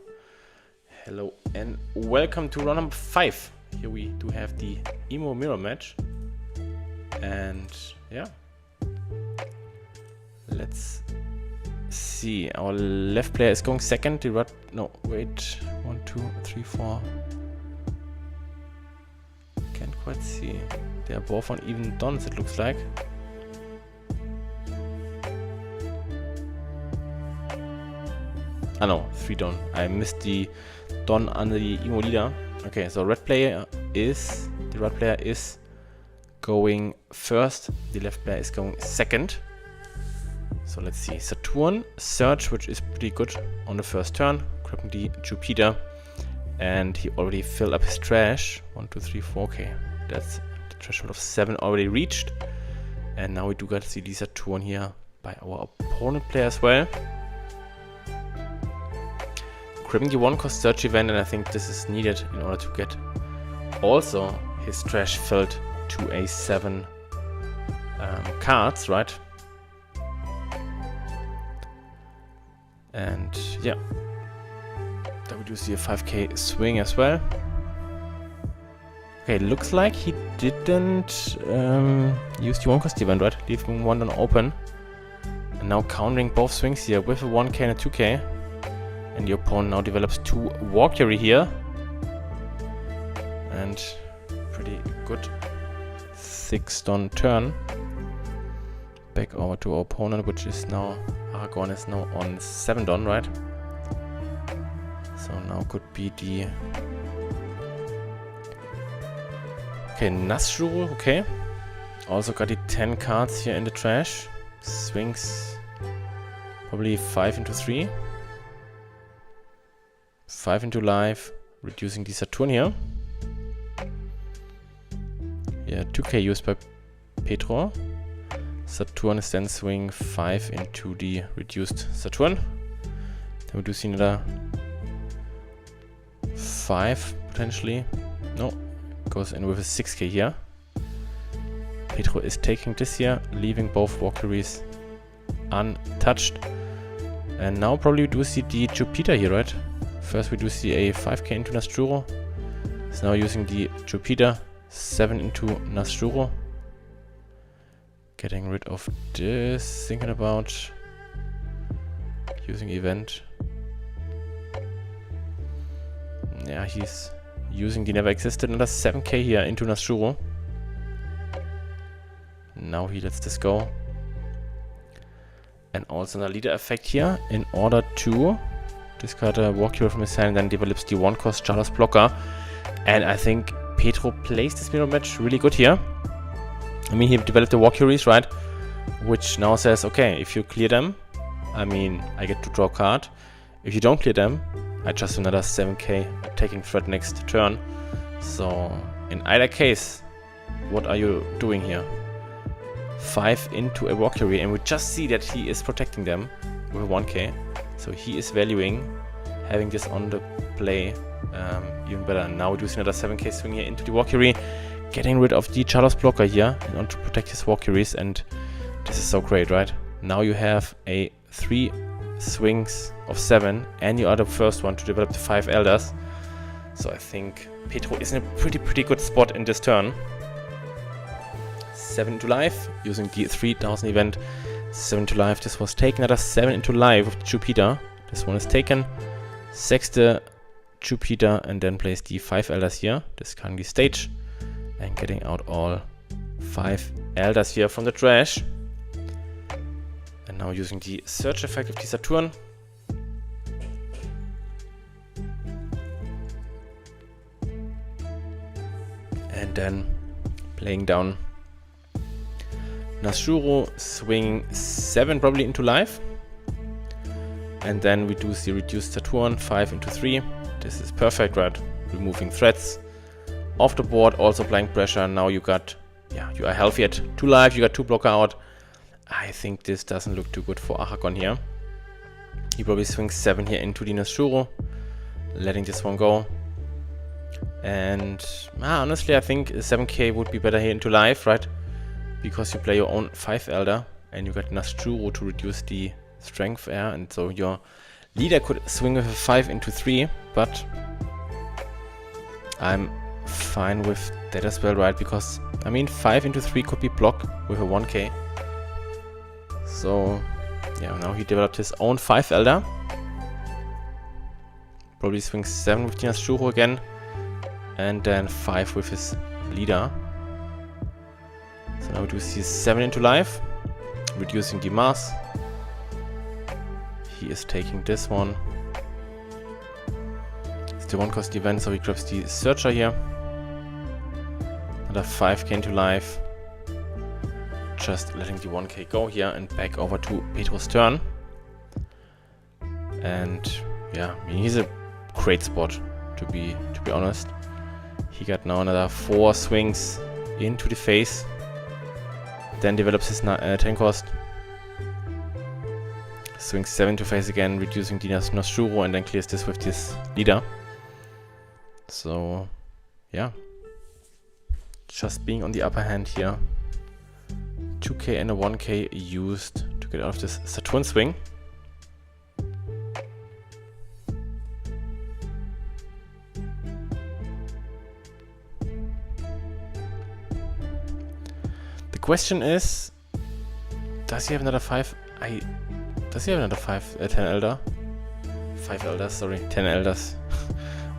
Hello and welcome to round number 5. Here we do have the Emo Mirror match. And yeah, let's see. Our left player is going second. The right, no, wait, 1, 2, 3, 4. Can't quite see. They are both on even dons, it looks like. Ah no, 3 Don. I missed the Don under the Emo leader. Okay, so the right player is going first, the left player is going second. So let's see, Saturn, Search, which is pretty good on the first turn, grabbing the Jupiter, and he already filled up his trash. 1, 2, 3, 4, okay, that's the threshold of 7 already reached. And now we do get the Saturn here by our opponent player as well. Grabbing the 1-cost search event, and I think this is needed in order to get also his trash filled to a 7 cards, right? And yeah, then we do see a 5k swing as well. Okay, looks like he didn't use the 1-cost event, right? Leaving 1 on open. And now countering both swings here with a 1k and a 2k. And the opponent now develops 2 Valkyrie here. And pretty good 6-Don turn. Back over to our opponent, which is now, Aragorn is now on 7-Don, right? So now could be the... Okay, Nazgul, okay. Also got the 10 cards here in the trash. Swings probably 5 into 3. 5 into life, reducing the Saturn here. Yeah, 2k used by Petro. Saturn is then swing 5 into the reduced Saturn. Then we do see another 5 potentially. No, goes in with a 6k here. Petro is taking this here, leaving both Valkyries untouched. And now probably we do see the Jupiter here, right? First we do see a 5k into Nazgul. He's now using the Jupiter, 7 into Nazgul. Getting rid of this, thinking about using event. Yeah, he's using the never existed, another 7k here into Nazgul. Now he lets this go. And also another leader effect here in order to discard a Valkyrie from his hand and then develops the 1-cost Charlos blocker. And I think Petro plays this mirror match really good here. I mean, he developed the Valkyries, right? Which now says, okay, if you clear them, I mean, I get to draw a card. If you don't clear them, I just another 7k attacking threat next turn. So, in either case, what are you doing here? 5 into a Valkyrie, and we just see that he is protecting them with a 1k. So he is valuing having this on the play even better. Now we do see another 7k swing here into the Valkyrie, getting rid of the Charlos blocker here in order to protect his Valkyries, and this is so great, right? Now you have a 3 swings of 7, and you are the first one to develop the 5 elders. So I think Petro is in a pretty good spot in this turn. 7 into life, using the 3000 event. 7 to life, this was taken. Another 7 into life with Jupiter. This one is taken. Sacks the Jupiter and then plays the 5 elders here, discarding the stage and getting out all 5 elders here from the trash. And now using the search effect of the Saturn. And then playing down Nazgul, swinging 7 probably into life. And then we do see reduced Saturn, 5 into 3. This is perfect, right? Removing threats off the board, also applying pressure. Now you got, yeah, you are healthy at 2 life, you got 2 blocker out. I think this doesn't look too good for Aragorn here. He probably swings 7 here into the Nazgul, letting this one go. And honestly, I think 7k would be better here into life, right? Because you play your own 5 elder and you got Nazgul to reduce the strength air, and so your leader could swing with a 5 into 3, but I'm fine with that as well, right? Because I mean 5 into 3 could be blocked with a 1k. So yeah, now he developed his own 5 elder. Probably swings 7 with the Nazgul again, and then 5 with his leader. So now we do see 7 into life, reducing the mass. He is taking this one. the 1 cost event, so he grabs the Searcher here. Another 5k into life. Just letting the 1k go here and back over to Pedro's turn. And yeah, I mean, he's a great spot to be honest. He got now another 4 swings into the face. Then develops his 10 cost. Swings 7 to face again, reducing Dina's Noshuro, and then clears this with this leader. So yeah, just being on the upper hand here. 2k and a 1k used to get out of this Saturn swing. The question is, does he have another 5? Does he have another 10 elder? 5 elders, sorry, 10 elders.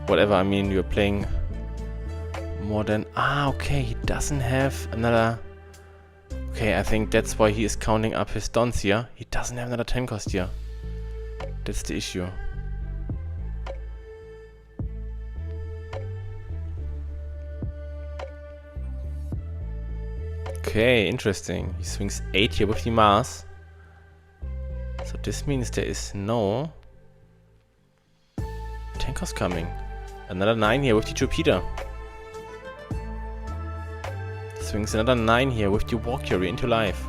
Whatever, I mean, you're playing more than... okay, he doesn't have another... Okay, I think that's why he is counting up his dons here. He doesn't have another 10 cost here. That's the issue. Okay, interesting. He swings 8 here with the Mars. So this means there is no 10 cost coming. Another 9 here with the Jupiter. Swings another 9 here with the Valkyrie into life.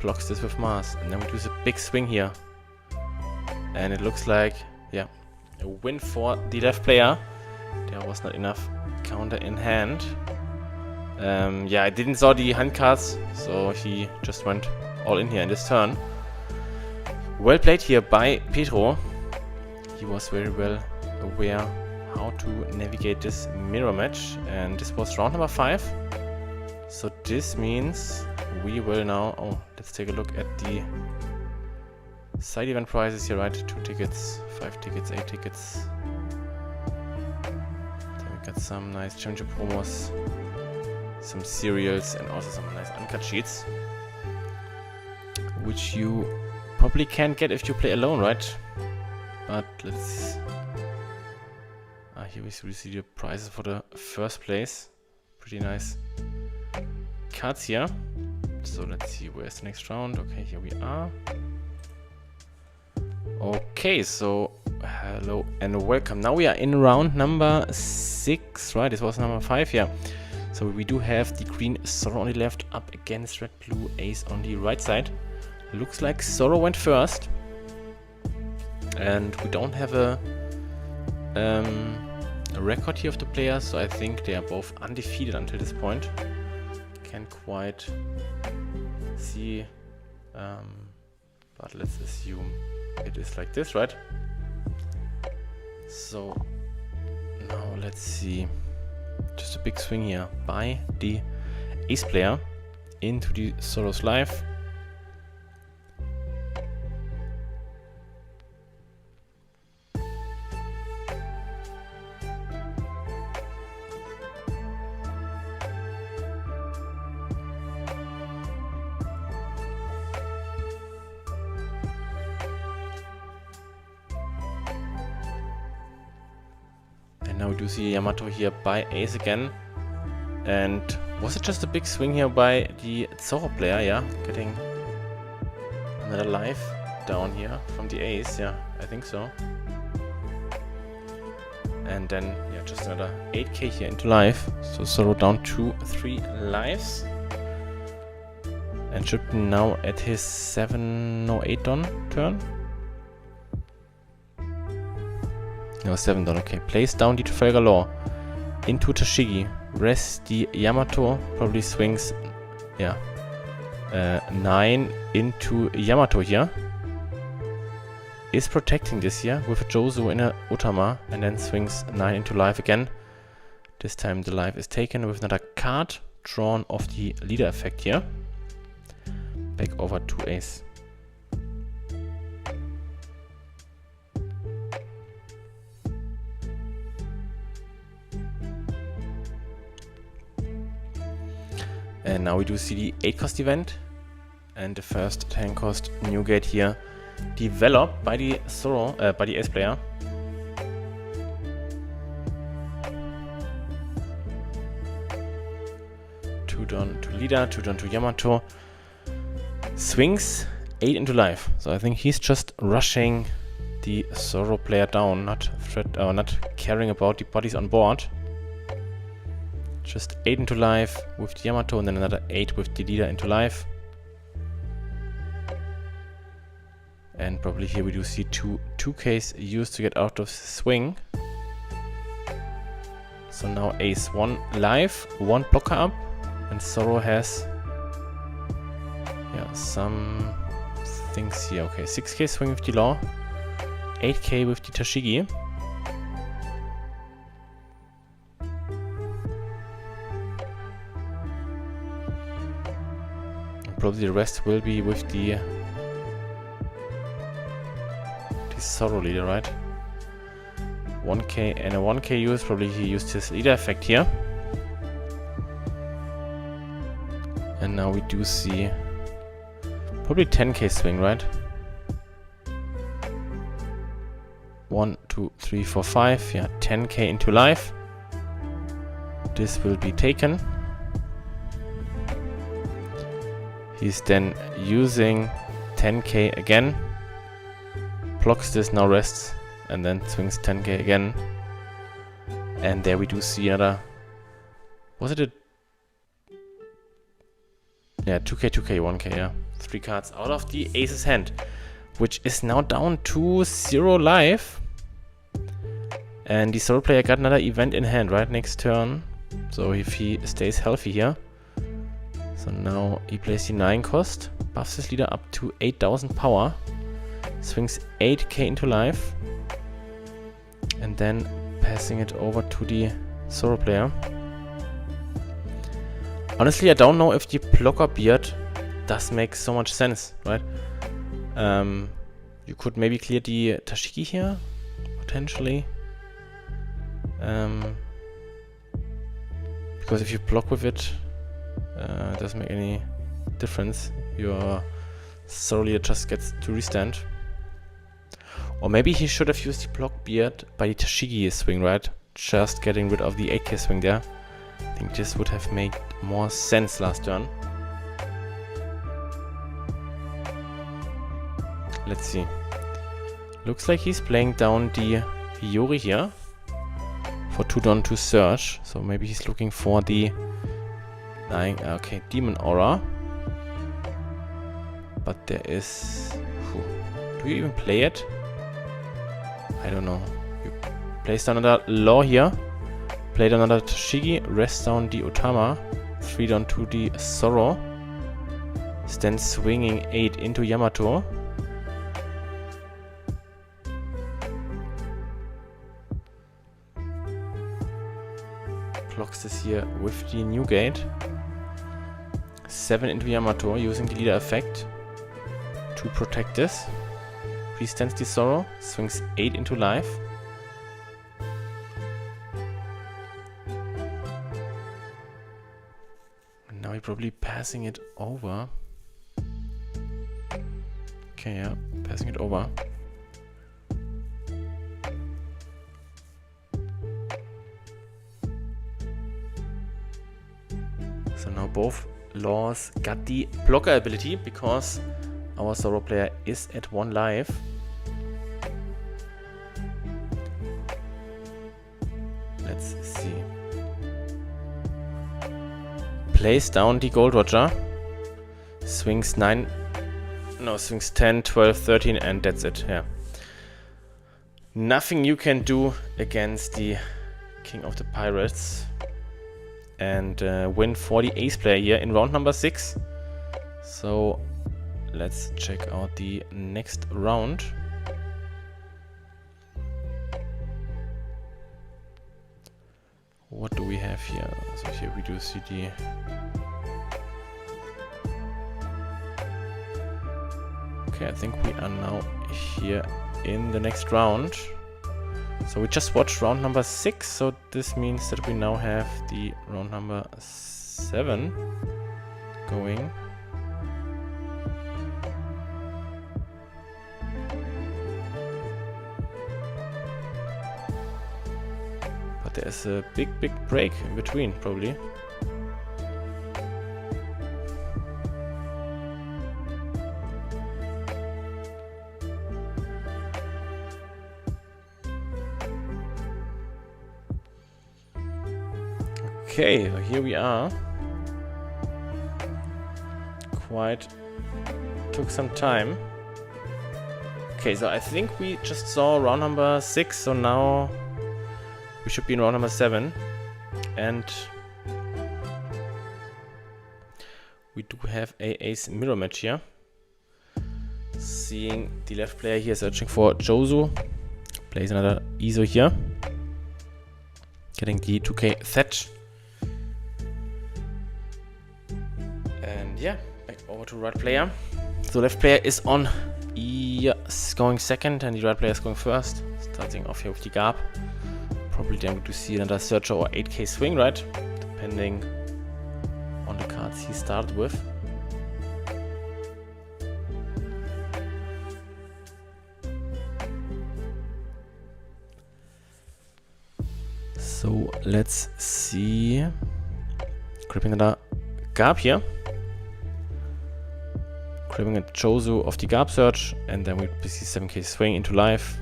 Blocks this with Mars. And then we do a big swing here. And it looks like, yeah, a win for the left player. There was not enough counter in hand. Yeah, I didn't saw the hand cards, so he just went all in here in this turn. Well played here by Pedro. He was very well aware how to navigate this mirror match, and this was round number 5. So this means we will now... Oh, let's take a look at the side event prizes here, right? 2 tickets, 5 tickets, 8 tickets. Then we got some nice championship promos, some cereals, and also some nice uncut sheets, which you probably can't get if you play alone, right? But let's... here we see the prizes for the first place. Pretty nice cards here. So let's see, where's the next round? Okay, here we are. Okay, so hello and welcome. Now we are in round number 6, right? This was number 5, yeah. So we do have the green Zorro on the left up against red blue ace on the right side. Looks like Zorro went first. And we don't have a record here of the players, so I think they are both undefeated until this point. Can't quite see, but let's assume it is like this, right? So now let's see. Just a big swing here by the ace player into the Zorro's life. Now we do see Yamato here by ace again. And was it just a big swing here by the Zorro player? Yeah, getting another life down here from the ace. Yeah, I think so. And then, yeah, just another 8k here into life. So Zorro down to 3 lives. And should be now at his 7 or 8 don turn. No, 7 don, okay. Plays down the Trafalgar Law into Tashigi. Rests the Yamato, probably swings, yeah, 9 into Yamato here. Is protecting this here with a Jozu in a Utama, and then swings 9 into life again. This time the life is taken with another card drawn of the leader effect here. Back over to ace. And now we do see the 8 cost event, and the first 10 cost new gate here developed by the Zorro, by the ace player. down to leader, 2 down to Yamato. Swings 8 into life. So I think he's just rushing the Zoro player down, not caring about the bodies on board. Just 8 into life with the Yamato, and then another 8 with the leader into life. And probably here we do see 2Ks used to get out of swing. So now ace 1 life, 1 blocker up, and Zoro has some things here. Okay, 6K swing with the law, 8K with the Tashigi. And probably the rest will be with the Zoro leader, right? 1K and a 1K use, probably he used his leader effect here. And now we do see probably 10K swing, right? 1, 2, 3, 4, 5. Yeah, 10K into life. This will be taken. He's then using 10K again. Blocks this, now rests, and then swings 10K again. And there we do see another... Was it a... Yeah, 2K, 2K, 1K, yeah. 3 cards out of the ace's hand, which is now down to 0 life. And the Zoro player got another event in hand, right? Next turn. So if he stays healthy here. So now he plays the 9 cost, buffs his leader up to 8000 power. Swings 8K into life, and then passing it over to the Zoro player. Honestly, I don't know if the blocker beard does make so much sense, right? You could maybe clear the Tashigi here, potentially. Because if you block with it, it doesn't make any difference. Your Zoro leader just gets to restand. Or maybe he should have used the block beard by the Tashigi swing, right? Just getting rid of the 8K swing there. I think this would have made more sense last turn. Let's see. Looks like he's playing down the Hiyori here for 2 down to search. So maybe he's looking for the Demon Aura. But there is... Do you even play it? I don't know. You place down another Law here. Play down another Tashigi. Rest down the Otama. 3 down to the Zoro. Then swinging 8 into Yamato. Blocks this here with the new gate. 7 into Yamato using the leader effect to protect this. Stands the Zoro, swings 8 into life. And now he's probably passing it over. Okay, yeah, passing it over. So now both Laws got the blocker ability because our Zoro player is at 1 life. Let's see. Plays down the Gold Roger. Swings 10, 12, 13, and that's it. Yeah. Nothing you can do against the King of the Pirates. And win for the ace player here in round number 6. So let's check out the next round. What do we have here? So here we do see the... Okay, I think we are now here in the next round. So we just watched round number 6, so this means that we now have the round number 7 going. But there's a big break in between, probably. Okay, so here we are. Quite took some time. Okay, so I think we just saw round number 6, so now we should be in round number 7. And we do have a ace mirror match here. Seeing the left player here searching for Josu. Plays another ISO here. Getting the 2k thatch. And yeah, back over to right player. So left player is on going second and the right player is going first. Starting off here with the Garb. Probably then to see another searcher or 8k swing, right? Depending on the cards he started with. So let's see. Gripping another Garb here. Grabbing a Josu of the Garb search, and then we see 7k swing into life.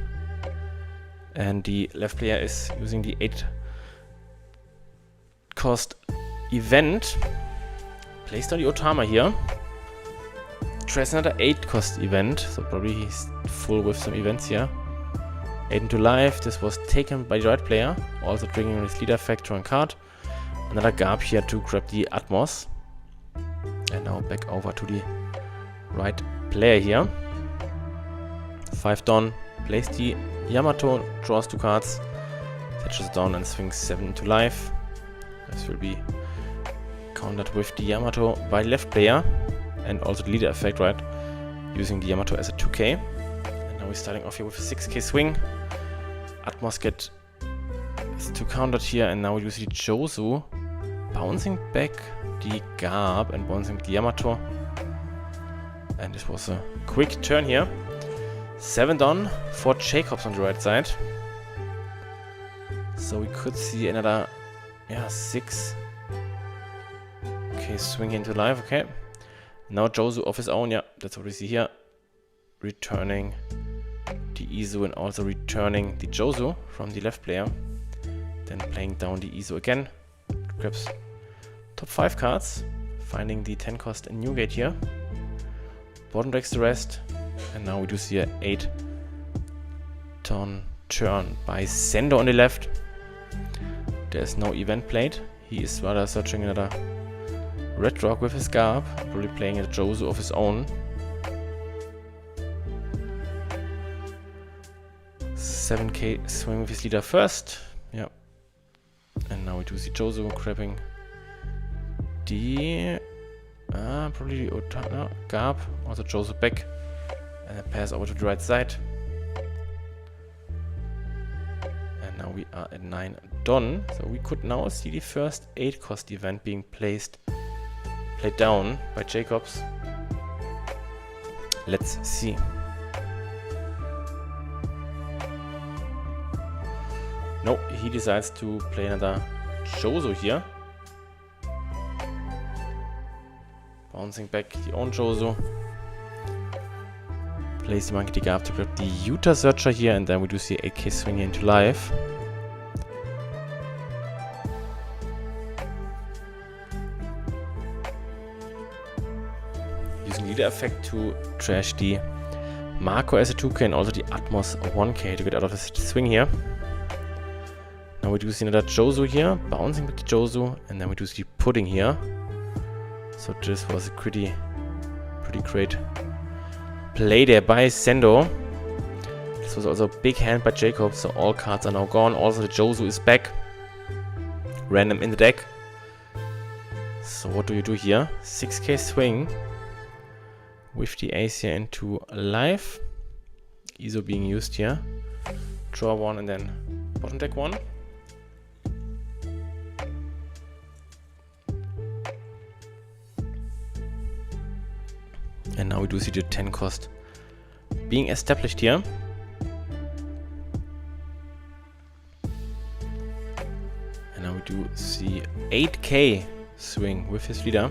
And the left player is using the 8 cost event. Placed on the Otama here. Tries another 8 cost event, so probably he's full with some events here. 8 into life, this was taken by the right player, also triggering his leader effect, drawing card. Another Garb here to grab the Atmos. And now back over to the right player here. 5 down, plays the Yamato, draws 2 cards, touches down and swings 7 into life. This will be countered with the Yamato by left player and also the leader effect, right? Using the Yamato as a 2k. And now we're starting off here with a 6k swing. Atmos get 2 countered here, and now we use the Josu, bouncing back the Garb and bouncing the Yamato. And this was a quick turn here. 7 down for Jacobs on the right side. So we could see another 6k swing into life, okay. Now Josu of his own, yeah, that's what we see here. Returning the Izu and also returning the Josu from the left player. Then playing down the Izu again. Grabs top 5 cards. Finding the 10 cost Newgate here. Bottom decks the rest, and now we do see a 8 turn by Sendo on the left. There's no event played. He is rather searching another red rock with his Garb, probably playing a Josu of his own. 7k swing with his leader first, yeah. And now we do see Josu grabbing the probably the Otana, Garb, also Josu back, and then pass over to the right side. And now we are at 9 done, so we could now see the first 8 cost event being played down by Jacobs. Let's see. No, he decides to play another Josu here. Bouncing back the own Josu. Plays the Monkey Garb to grab the Utah Searcher here, and then we do see 8k swing here into life. Using leader effect to trash the Marco as a 2k and also the Atmos 1k to get out of his swing here. Now we do see another Josu here, bouncing with the Josu, and then we do see Pudding here. So this was a pretty great play there by Sendo. This was also a big hand by Jacob, so all cards are now gone. Also the Josu is back. Random in the deck. So what do you do here? 6k swing with the ace here into life. ISO being used here. Draw 1 and then bottom deck 1. And now we do see the 10 cost being established here. And now we do see 8k swing with his leader.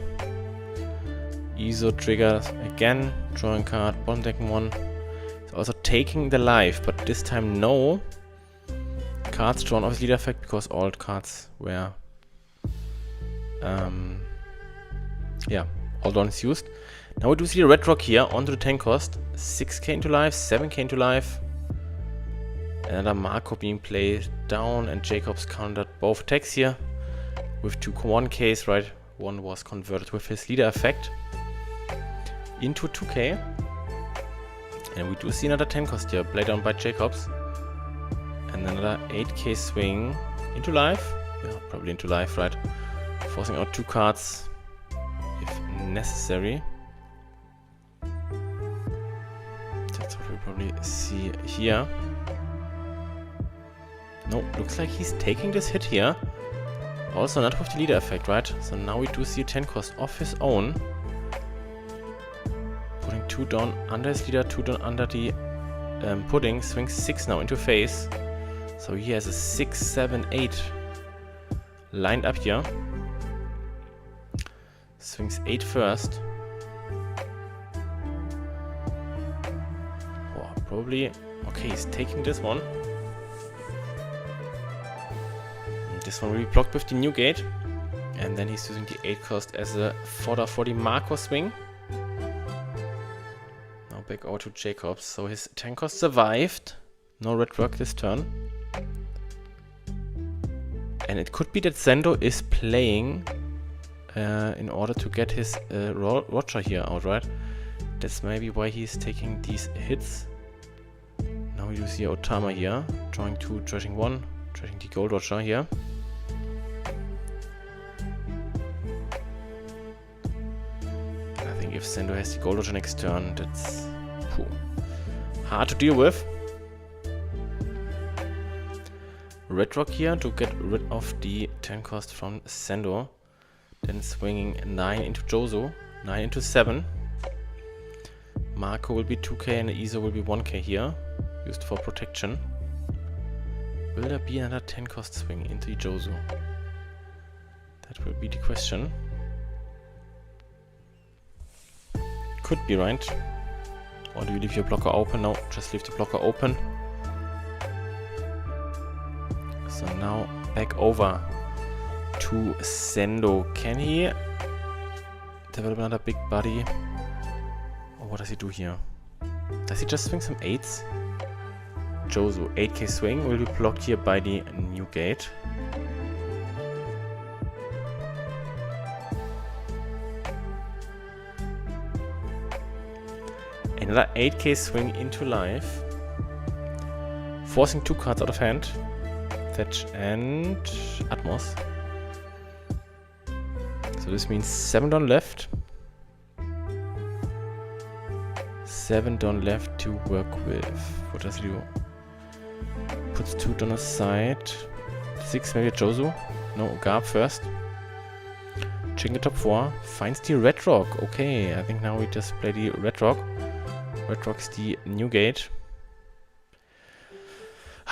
ISO triggers again, drawing card, bottom decking 1. He's also taking the life, but this time no cards drawn of his leader effect because all cards were yeah, all dawns used. Now we do see the red rock here onto the 10 cost. 6k into life, 7k into life. Another Marco being played down, and Jacobs countered both attacks here with 2 1ks, right? One was converted with his leader effect into 2k. And we do see another 10 cost here, played down by Jacobs. And another 8k swing into life. Yeah, probably into life, right? Forcing out 2 cards if necessary. That's what we probably see here. No, looks like he's taking this hit here. Also not with the leader effect, right? So now we do see a 10 cost of his own. Putting 2 down under his leader, 2 down under the pudding. Swings 6 now into face. So he has a 6, 7, 8 lined up here. Swings 8 first. Oh, probably. Okay, he's taking this one. And this one will be blocked with the new gate. And then he's using the 8 cost as a fodder for the Marco swing. Now back over to Jacobs. So his 10 cost survived. No red rock this turn. And it could be that Zendo is playing in order to get his Roger here out, right? That's maybe why he's taking these hits. Now you see Otama here, drawing 2, dredging 1, dredging the gold Roger here. I think if Zendo has the gold Roger next turn, that's hard to deal with. Red rock here to get rid of the 10 cost from Zendo. Then swinging 9 into Jozo, 9 into 7. Marco will be 2k and Iso will be 1k here, used for protection. Will there be another 10 cost swing into Jozo? That will be the question. Could be, right? Or do you leave your blocker open? No, just leave the blocker open. So now back over to Zendo. Can he develop another big body? Or what does he do here? Does he just swing some 8s? Jozo, 8k swing will be blocked here by the new gate. Another 8k swing into life. Forcing 2 cards out of hand. Fetch and Atmos. So this means 7 down left. 7 down left to work with. What does he do? Puts 2 down aside. 6 maybe Jozo. No, Garb first. Checking the top 4. Finds the red rock. Okay, I think now we just play the red rock. Red rock's the new gate.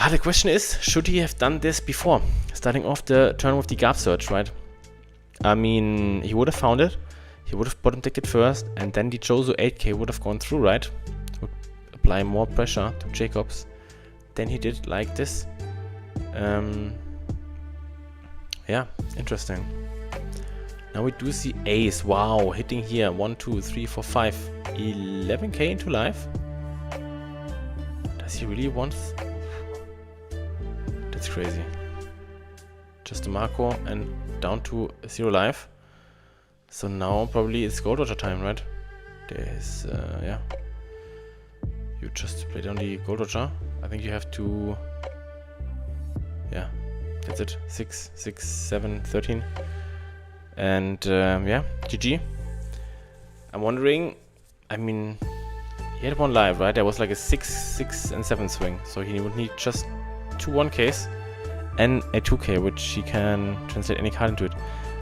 The question is, should he have done this before? Starting off the turn with the Garb search, right? I mean, he would have found it. He would have bottom decked it first, and then the Jozo 8k would have gone through, right? Would apply more pressure to Jacobs than he did like this. Yeah, interesting. Now we do see ace. Wow, hitting here. 1, 2, 3, 4, 5. 11k into life. Does he really want... That's crazy. Just a Marco and down to 0 life. So now probably it's Gold Roger time, right? There's, yeah. You just play down the Gold Roger. I think you have to... Yeah, that's it. 6, 6, 7, 13. And, yeah, GG. I'm wondering... I mean... He had 1 live, right? There was like a 6, 6, and 7 swing. So he would need just 2 1ks and a 2k, which he can translate any card into it.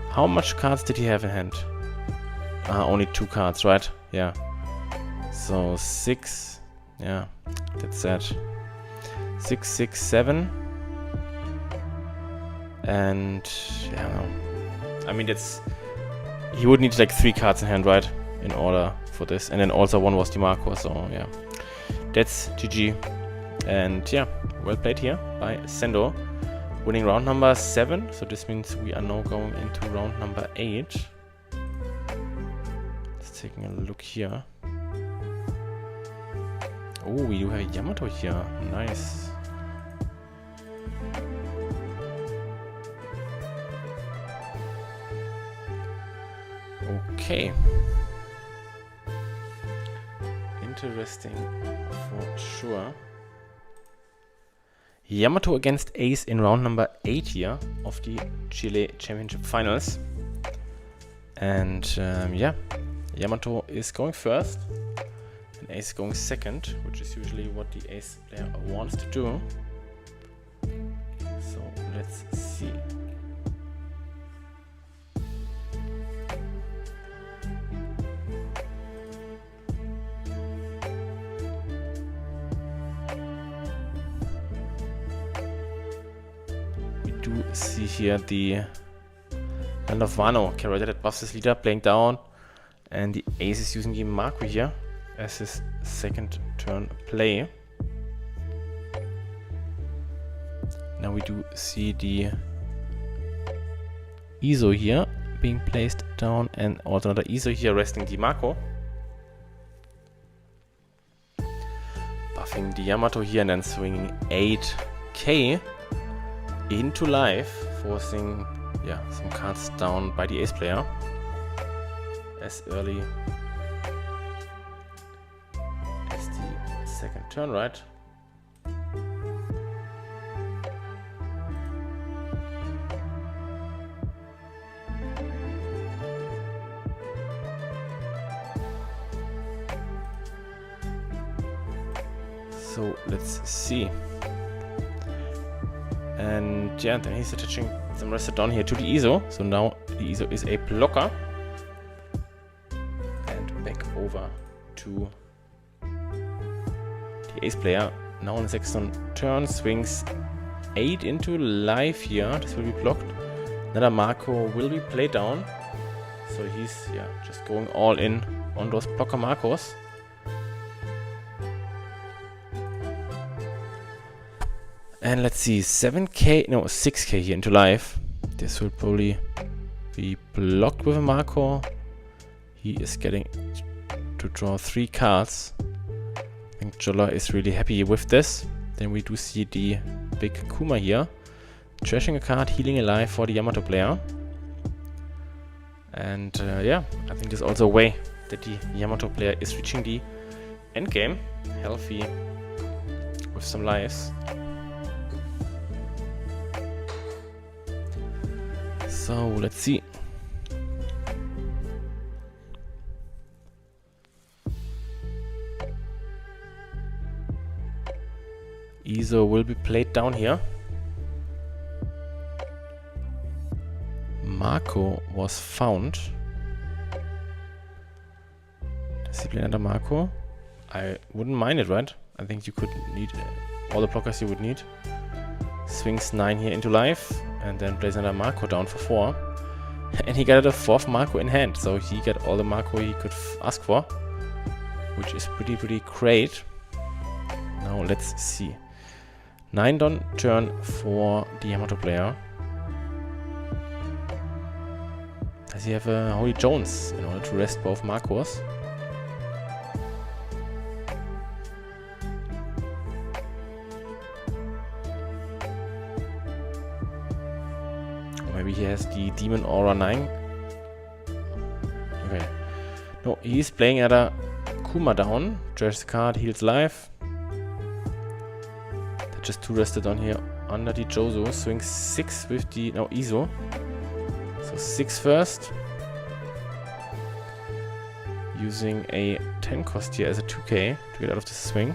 How much cards did he have in hand? Only 2 cards, right? Yeah. So 6. Yeah, that's sad. 6, 6, 7. And yeah, no. I mean, that's... He would need like 3 cards in hand, right? In order for this. And then also 1 was DeMarco, so yeah. That's GG. And yeah, well played here by Zendo. winning round number 7. So this means we are now going into round number 8. Let's take a look here. Oh, we do have a Yamato here. Nice. Okay. Interesting for sure. Yamato against Ace in round number 8 here of the Chile Championship Finals. And yeah, Yamato is going first and Ace is going second, which is usually what the Ace player wants to do. So let's see. See here the Land of Wano character that buffs his leader playing down, and the Ace is using the Marco here as his second turn play. Now we do see the Iso here being placed down, and also another Iso here resting the Marco. Buffing the Yamato here and then swinging 8k into life, forcing some cards down by the Ace player as early as the second turn, right? So let's see. And yeah, then he's attaching some rest down here to the Iso. So now the Iso is a blocker. And back over to the Ace player. Now on the second turn, swings 8 into life here. This will be blocked. Another Marco will be played down. So he's just going all in on those blocker Marcos. And let's see, 6k here into life. This will probably be blocked with a Marco. He is getting to draw 3 cards. I think Jolla is really happy with this. Then we do see the big Kuma here. Trashing a card, healing a life for the Yamato player. And yeah, I think there's also a way that the Yamato player is reaching the endgame healthy with some lives. So let's see. Iso will be played down here. Marco was found. Does he play another Marco? I wouldn't mind it, right? I think you could need all the blockers you would need. Swings 9 here into life. And then plays another Marco down for 4. And he got a 4th Marco in hand. So he got all the Marco he could ask for. Which is pretty great. Now let's see. 9 down turn for the Yamato player. Does he have a Holy Jones in order to rest both Marcos? Maybe he has the Demon Aura 9. Okay. No, he's playing at a Kuma down. Draws the card, heals life. That just 2 rested on here under the Jozo. Swings 6 with the Iso. So 6 first. Using a 10 cost here as a 2k to get out of the swing.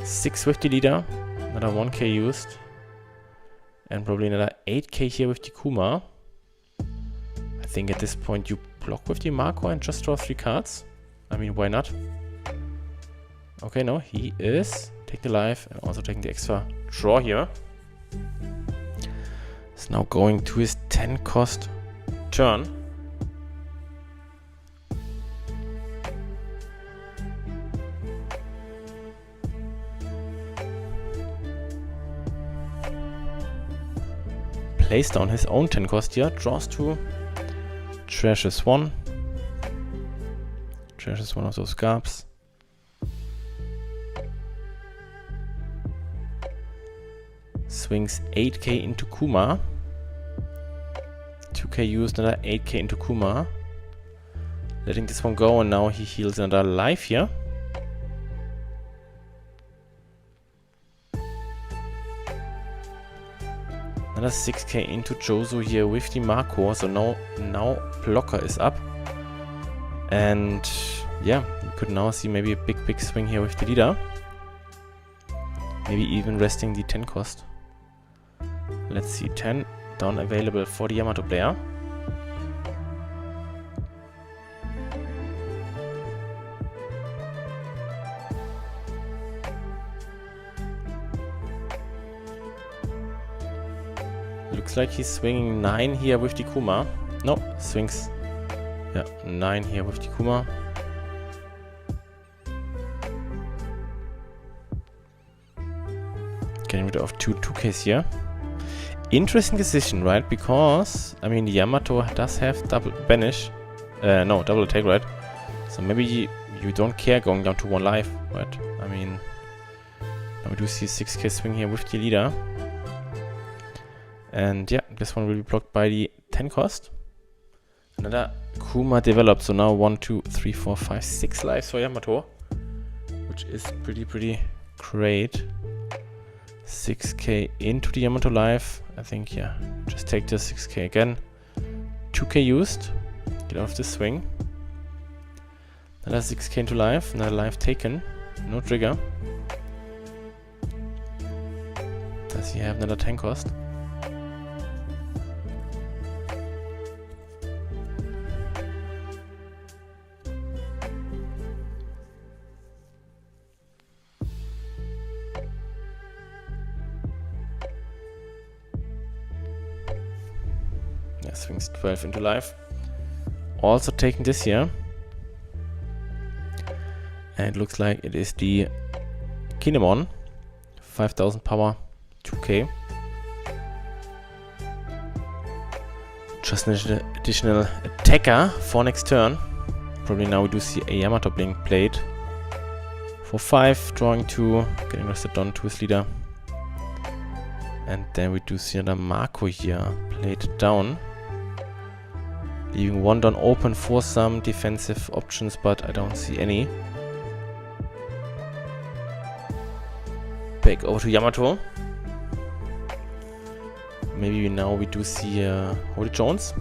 6 with the leader. Another 1k used. And probably another 8k here with the Kuma. I think at this point you block with the Marco and just draw 3 cards. I mean, why not? Okay, no, he is taking the life and also taking the extra draw here. He's now going to his 10 cost turn. plays down his own 10 cost here, draws 2, trashes 1. Trashes one of those cards. Swings 8k into Kuma. 2k used, another 8k into Kuma. Letting this one go, and now he heals another life here. Another 6k into Josu here with the Marco, so now blocker is up. And yeah, we could now see maybe a big swing here with the leader. Maybe even resting the 10 cost. Let's see, 10 down available for the Yamato player. Looks like he's swinging 9 here with the Kuma. No, swings. Yeah, 9 here with the Kuma. Getting rid of 2Ks here. Interesting decision, right? Because, I mean, the Yamato does have double banish. No, double attack, right? So maybe you don't care going down to 1 life, right? I mean, now we do see 6k swing here with the leader. And yeah, this one will be blocked by the 10 cost. Another Kuma developed, so now 1, 2, 3, 4, 5, 6 lives for Yamato, which is pretty great. 6k into the Yamato life. I think, yeah, just take the 6k again. 2k used. Get off the swing. Another 6k into life. Another life taken. No trigger. Does he have another 10 cost? Yeah, swings 12 into life. Also taking this here. And it looks like it is the Kinemon. 5000 power, 2k. Just an additional attacker for next turn. Probably now we do see a Yamato being played. For 5, drawing 2, getting rested on to his leader. And then we do see another Marco here, played down. Leaving 1 down open for some defensive options, but I don't see any. Back over to Yamato. Maybe now we do see Holy Jones.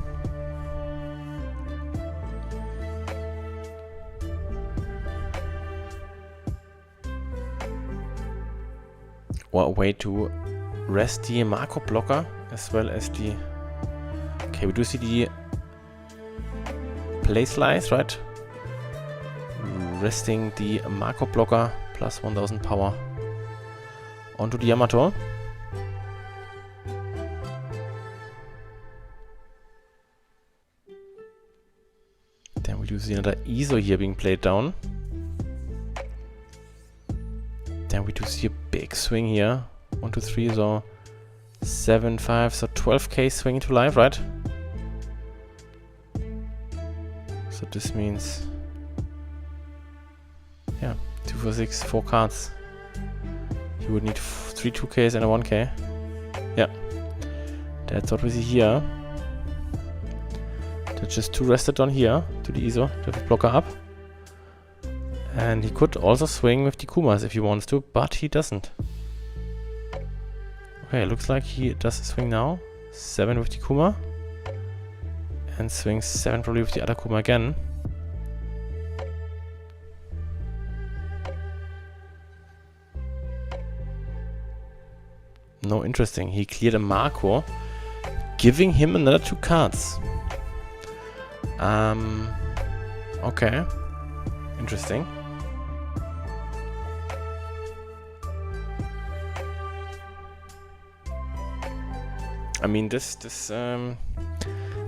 Or a way to rest the Marco blocker as well as the... Okay, we do see the play slice, right? Resting the Marco blocker plus 1000 power onto the Yamato. Then we do see another Iso here being played down. Then we do see a big swing here. 1, 2, 3, so 7, 5, so 12k swing into life, right? So this means, yeah, 2, 4, 6, 4 cards. You would need 3 2ks and a 1k. Yeah, that's what we see here. That's just 2 rested on here to the Iso to have a blocker up. And he could also swing with the Kumas if he wants to, but he doesn't. Okay, looks like he does a swing now. 7 with the Kuma. And swings 7 probably with the other Kuma again. No, interesting. He cleared a Marco, giving him another 2 cards. Okay. Interesting. I mean, this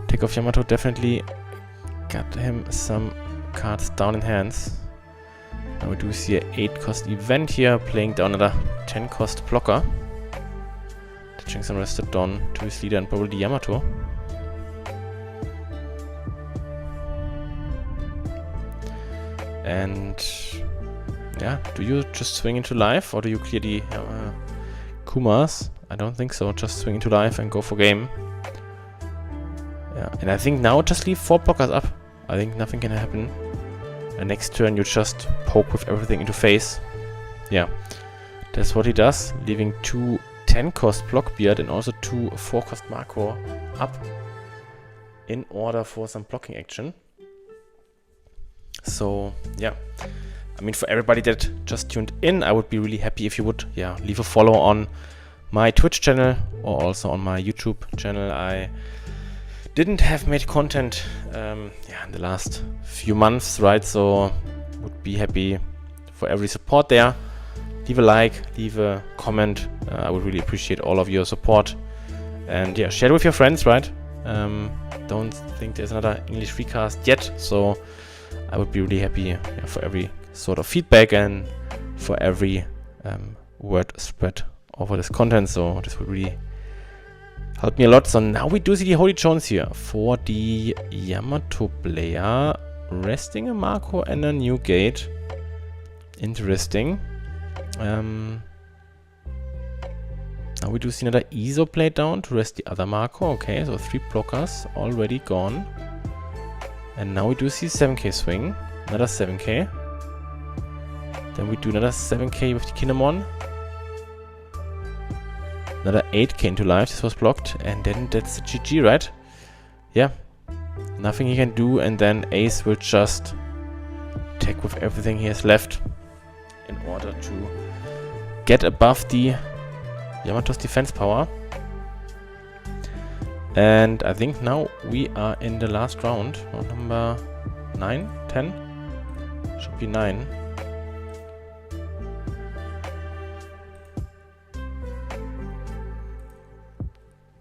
Takeoff Yamato definitely got him some cards down in hands. Now we do see an 8 cost event here, playing down another 10 cost blocker. Attaching some rested Don to his leader and probably Yamato. And yeah, do you just swing into life or do you clear the Kumas? I don't think so. Just swing into life and go for game. Yeah, and I think now just leave 4 blockers up. I think nothing can happen. And next turn you just poke with everything into face. Yeah, that's what he does, leaving 2 10-cost Blockbeard and also 2 4-cost Marco up in order for some blocking action. So yeah, I mean, for everybody that just tuned in, I would be really happy if you would leave a follow on my Twitch channel or also on my YouTube channel. I didn't have made content in the last few months, right? So would be happy for every support there. Leave a like, leave a comment. I would really appreciate all of your support. And yeah, share it with your friends, right? Don't think there's another English recast yet, so I would be really happy for every sort of feedback and for every word spread over this content. So this would really help me a lot. So now we do see the Holy Jones here for the Yamato player, resting a Marco and a new gate. Interesting. Now we do see another ISO play down to rest the other Marco. Okay, so 3 blockers already gone. And now we do see 7k swing, another 7k. Then we do another 7k with the Kinemon. Another 8k into life, this was blocked. And then that's the GG, right? Yeah, nothing he can do. And then Ace will just attack with everything he has left in order to get above the Yamato's defense power. And I think now we are in the last round. Number 9, 10? Should be 9.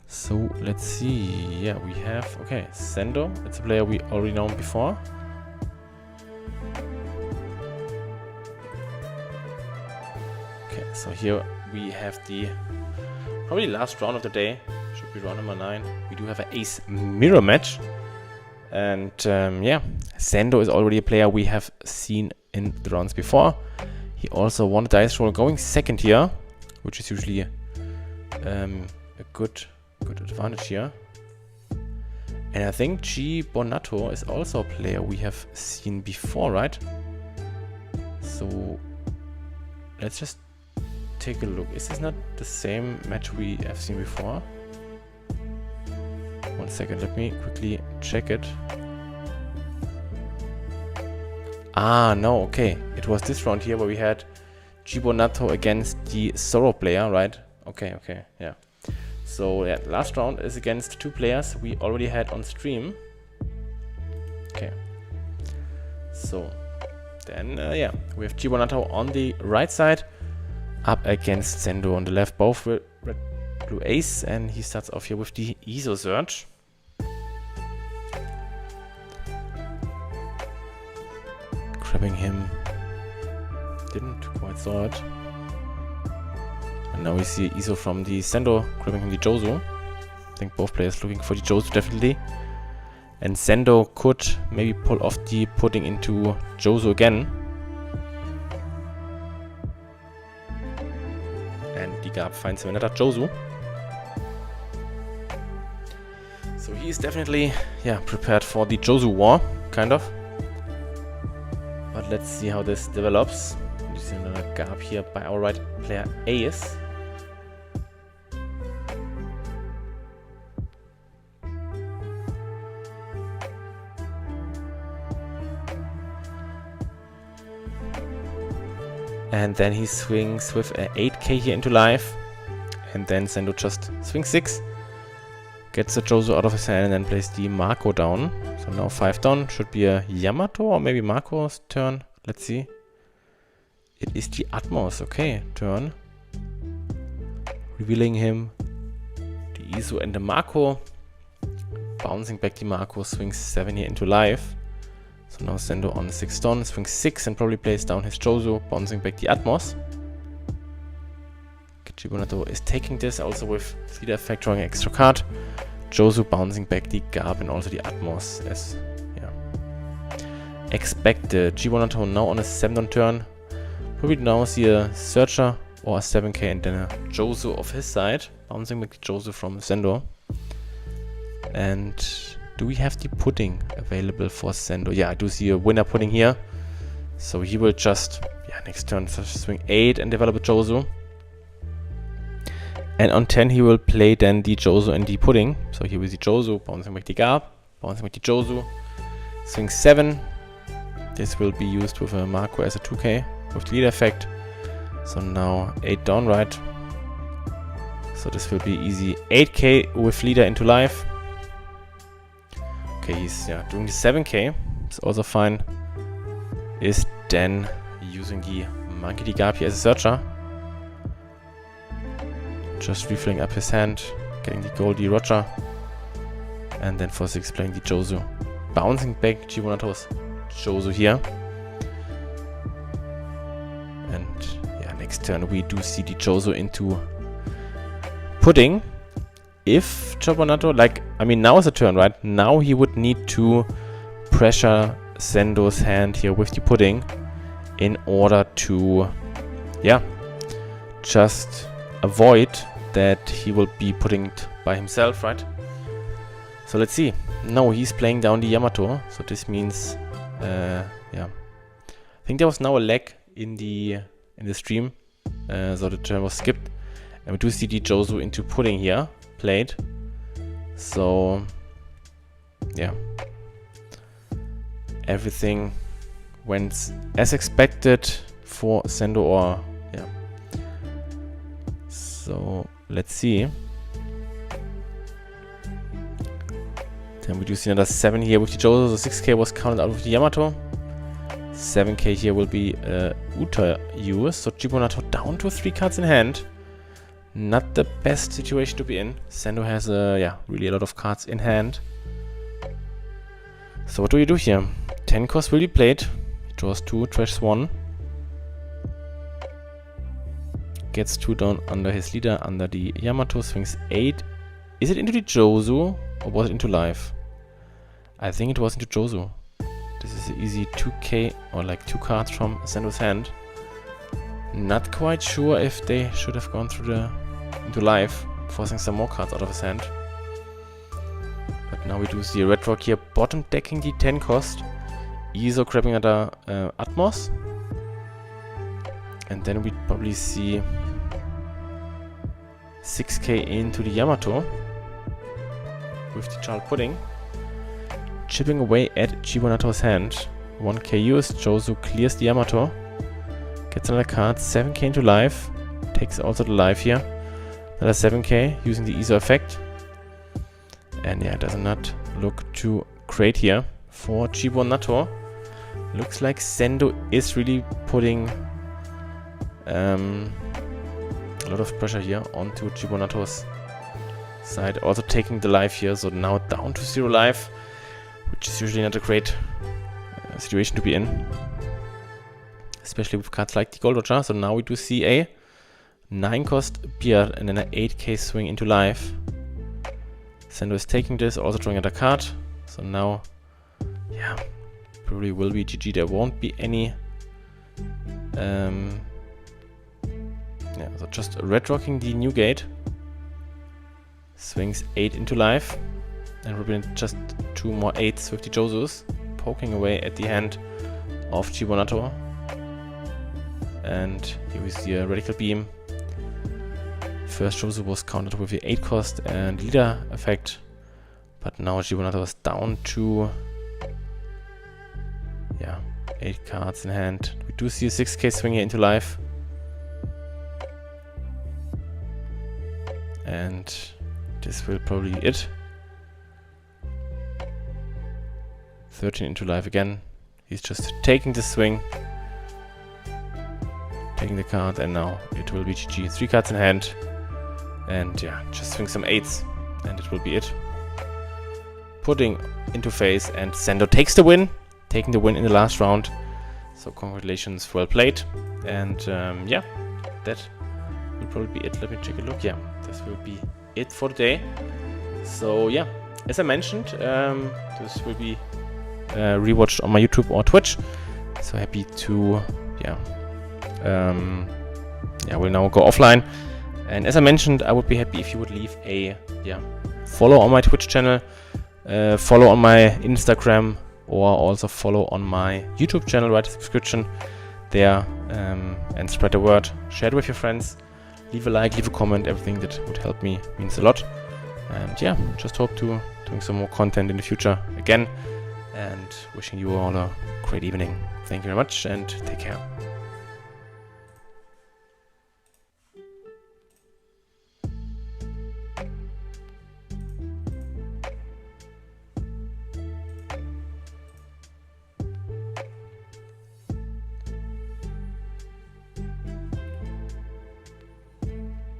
So let's see. Yeah, we have, okay, Sendo. It's a player we already known before. Okay, so here we have the probably last round of the day. Should be round number 9. We do have an ace mirror match. And yeah, Sendo is already a player we have seen in the rounds before. He also won the dice roll going second here, which is usually a good advantage here. And I think G Bonato is also a player we have seen before, right? So let's just take a look. Is this not the same match we have seen before? 1 second, let me quickly check it. Ah, no, okay. It was this round here where we had G Bonato against the Zoro player, right? Okay, yeah. So yeah, last round is against 2 players we already had on stream. Okay. So then yeah, we have G Bonato on the right side, up against Sendo on the left, both with red blue ace, and he starts off here with the ISO search. Grabbing him, didn't quite saw it. And now we see ISO from the Sendo grabbing him the Jozu. I think both players looking for the Jozu definitely. And Sendo could maybe pull off the putting into Jozu again. And the Gab finds him another Jozu. So he is definitely, yeah, prepared for the Jozu war, kind of. But let's see how this develops. You see another Gab here by our right player Ace. And then he swings with an 8k here into life. And then Sendo just swings 6. Gets the Jozu out of his hand and then plays the Marco down. So now 5 down. Should be a Yamato or maybe Marco's turn. Let's see. It is the Atmos. Okay, turn. Revealing him. The Isu and the Marco. Bouncing back the Marco. Swings 7 here into life. So now Sendo on 6 down, swings 6 and probably plays down his Jozu, bouncing back the Atmos. Chibunato is taking this also with leader effect, drawing an extra card. Josu bouncing back the Garb and also the Atmos as expected. Chibunato now on a 7 on turn. Probably now see a Searcher or a 7k and then a Josu of his side. Bouncing back the Josu from Sendo. And do we have the pudding available for Sendo? Yeah, I do see a winner pudding here. So he will just, next turn swing 8 and develop a Josu. And on 10 he will play then the Josu and the pudding. So here with the Josu, bouncing back the Garb, bouncing back the Josu. Swing 7. This will be used with a Marco as a 2k with the leader effect. So now 8 down, right? So this will be easy 8k with leader into life. Okay, he's doing the 7k. It's also fine. Is then using the Monkey D Garb here as a Searcher. Just refilling up his hand, getting the Goldie Roger. And then for 6 playing the Josu. Bouncing back Chibunato's Josu here. And next turn we do see the Josu into pudding. If Chibunato, now is the turn, right? Now he would need to pressure Sendo's hand here with the pudding in order to, just avoid that he will be putting it by himself, right? So let's see. No, he's playing down the Yamato, so this means, I think there was now a lag in the stream, so the turn was skipped, and we do see the Josu into pudding here played. So everything went as expected for Sendo, or so let's see. Then we do see another 7 here with the Josu, so 6k was counted out with the Yamato. 7k here will be Uta use, so Chibunato down to 3 cards in hand. Not the best situation to be in. Sendo has really a lot of cards in hand. So what do you do here? 10 cost will be played. He draws 2, trashes 1. Gets 2 down under his leader, under the Yamato, swings 8. Is it into the Josu or was it into life? I think it was into Josu. This is an easy 2k or 2 cards from Sendo's hand. Not quite sure if they should have gone through into life, forcing some more cards out of his hand. But now we do see a red rock here, bottom decking the 10 cost. Iso grabbing another Atmos. And then we probably see 6k into the Yamato with the Child Pudding. Chipping away at Chibunato's hand. 1k used, Josu clears the Yamato. Gets another card, 7k into life. Takes also the life here. Another 7k using the Iso effect. And does not look too great here for Chibunato. Looks like Sendo is really putting a lot of pressure here onto Chibunato's side. Also taking the life here, so now down to 0 life, which is usually not a great situation to be in. Especially with cards like the Gold Roger. So now we do see a 9 cost Beard and then an 8k swing into life. Sendo is taking this, also drawing another card. So now, probably will be GG. There won't be any. So just red rocking the new gate. Swings 8 into life. And we're going just 2 more 8s with the Josus. Poking away at the hand of Chibunato. And here we see a Radical Beam. First Josu was countered with the 8 cost and leader effect. But now Chibunato is down to 8 cards in hand. We do see a 6k swing here into life. And this will probably be it. 13 into life again. He's just taking the swing. Taking the card, and now it will be GG. 3 cards in hand. And just swing some 8s. And it will be it. Putting into face, and Sendo takes the win. Taking the win in the last round. So congratulations, well played. And that will probably be it. Let me take a look. Yeah, this will be it for today. So yeah, as I mentioned, this will be rewatched on my YouTube or Twitch. So happy to, we'll now go offline. And as I mentioned, I would be happy if you would leave a follow on my Twitch channel, follow on my Instagram, or also follow on my YouTube channel. Write a subscription there, and spread the word. Share it with your friends. Leave a like, leave a comment. Everything that would help me means a lot. And yeah, just hope to doing some more content in the future again. And wishing you all a great evening. Thank you very much and take care.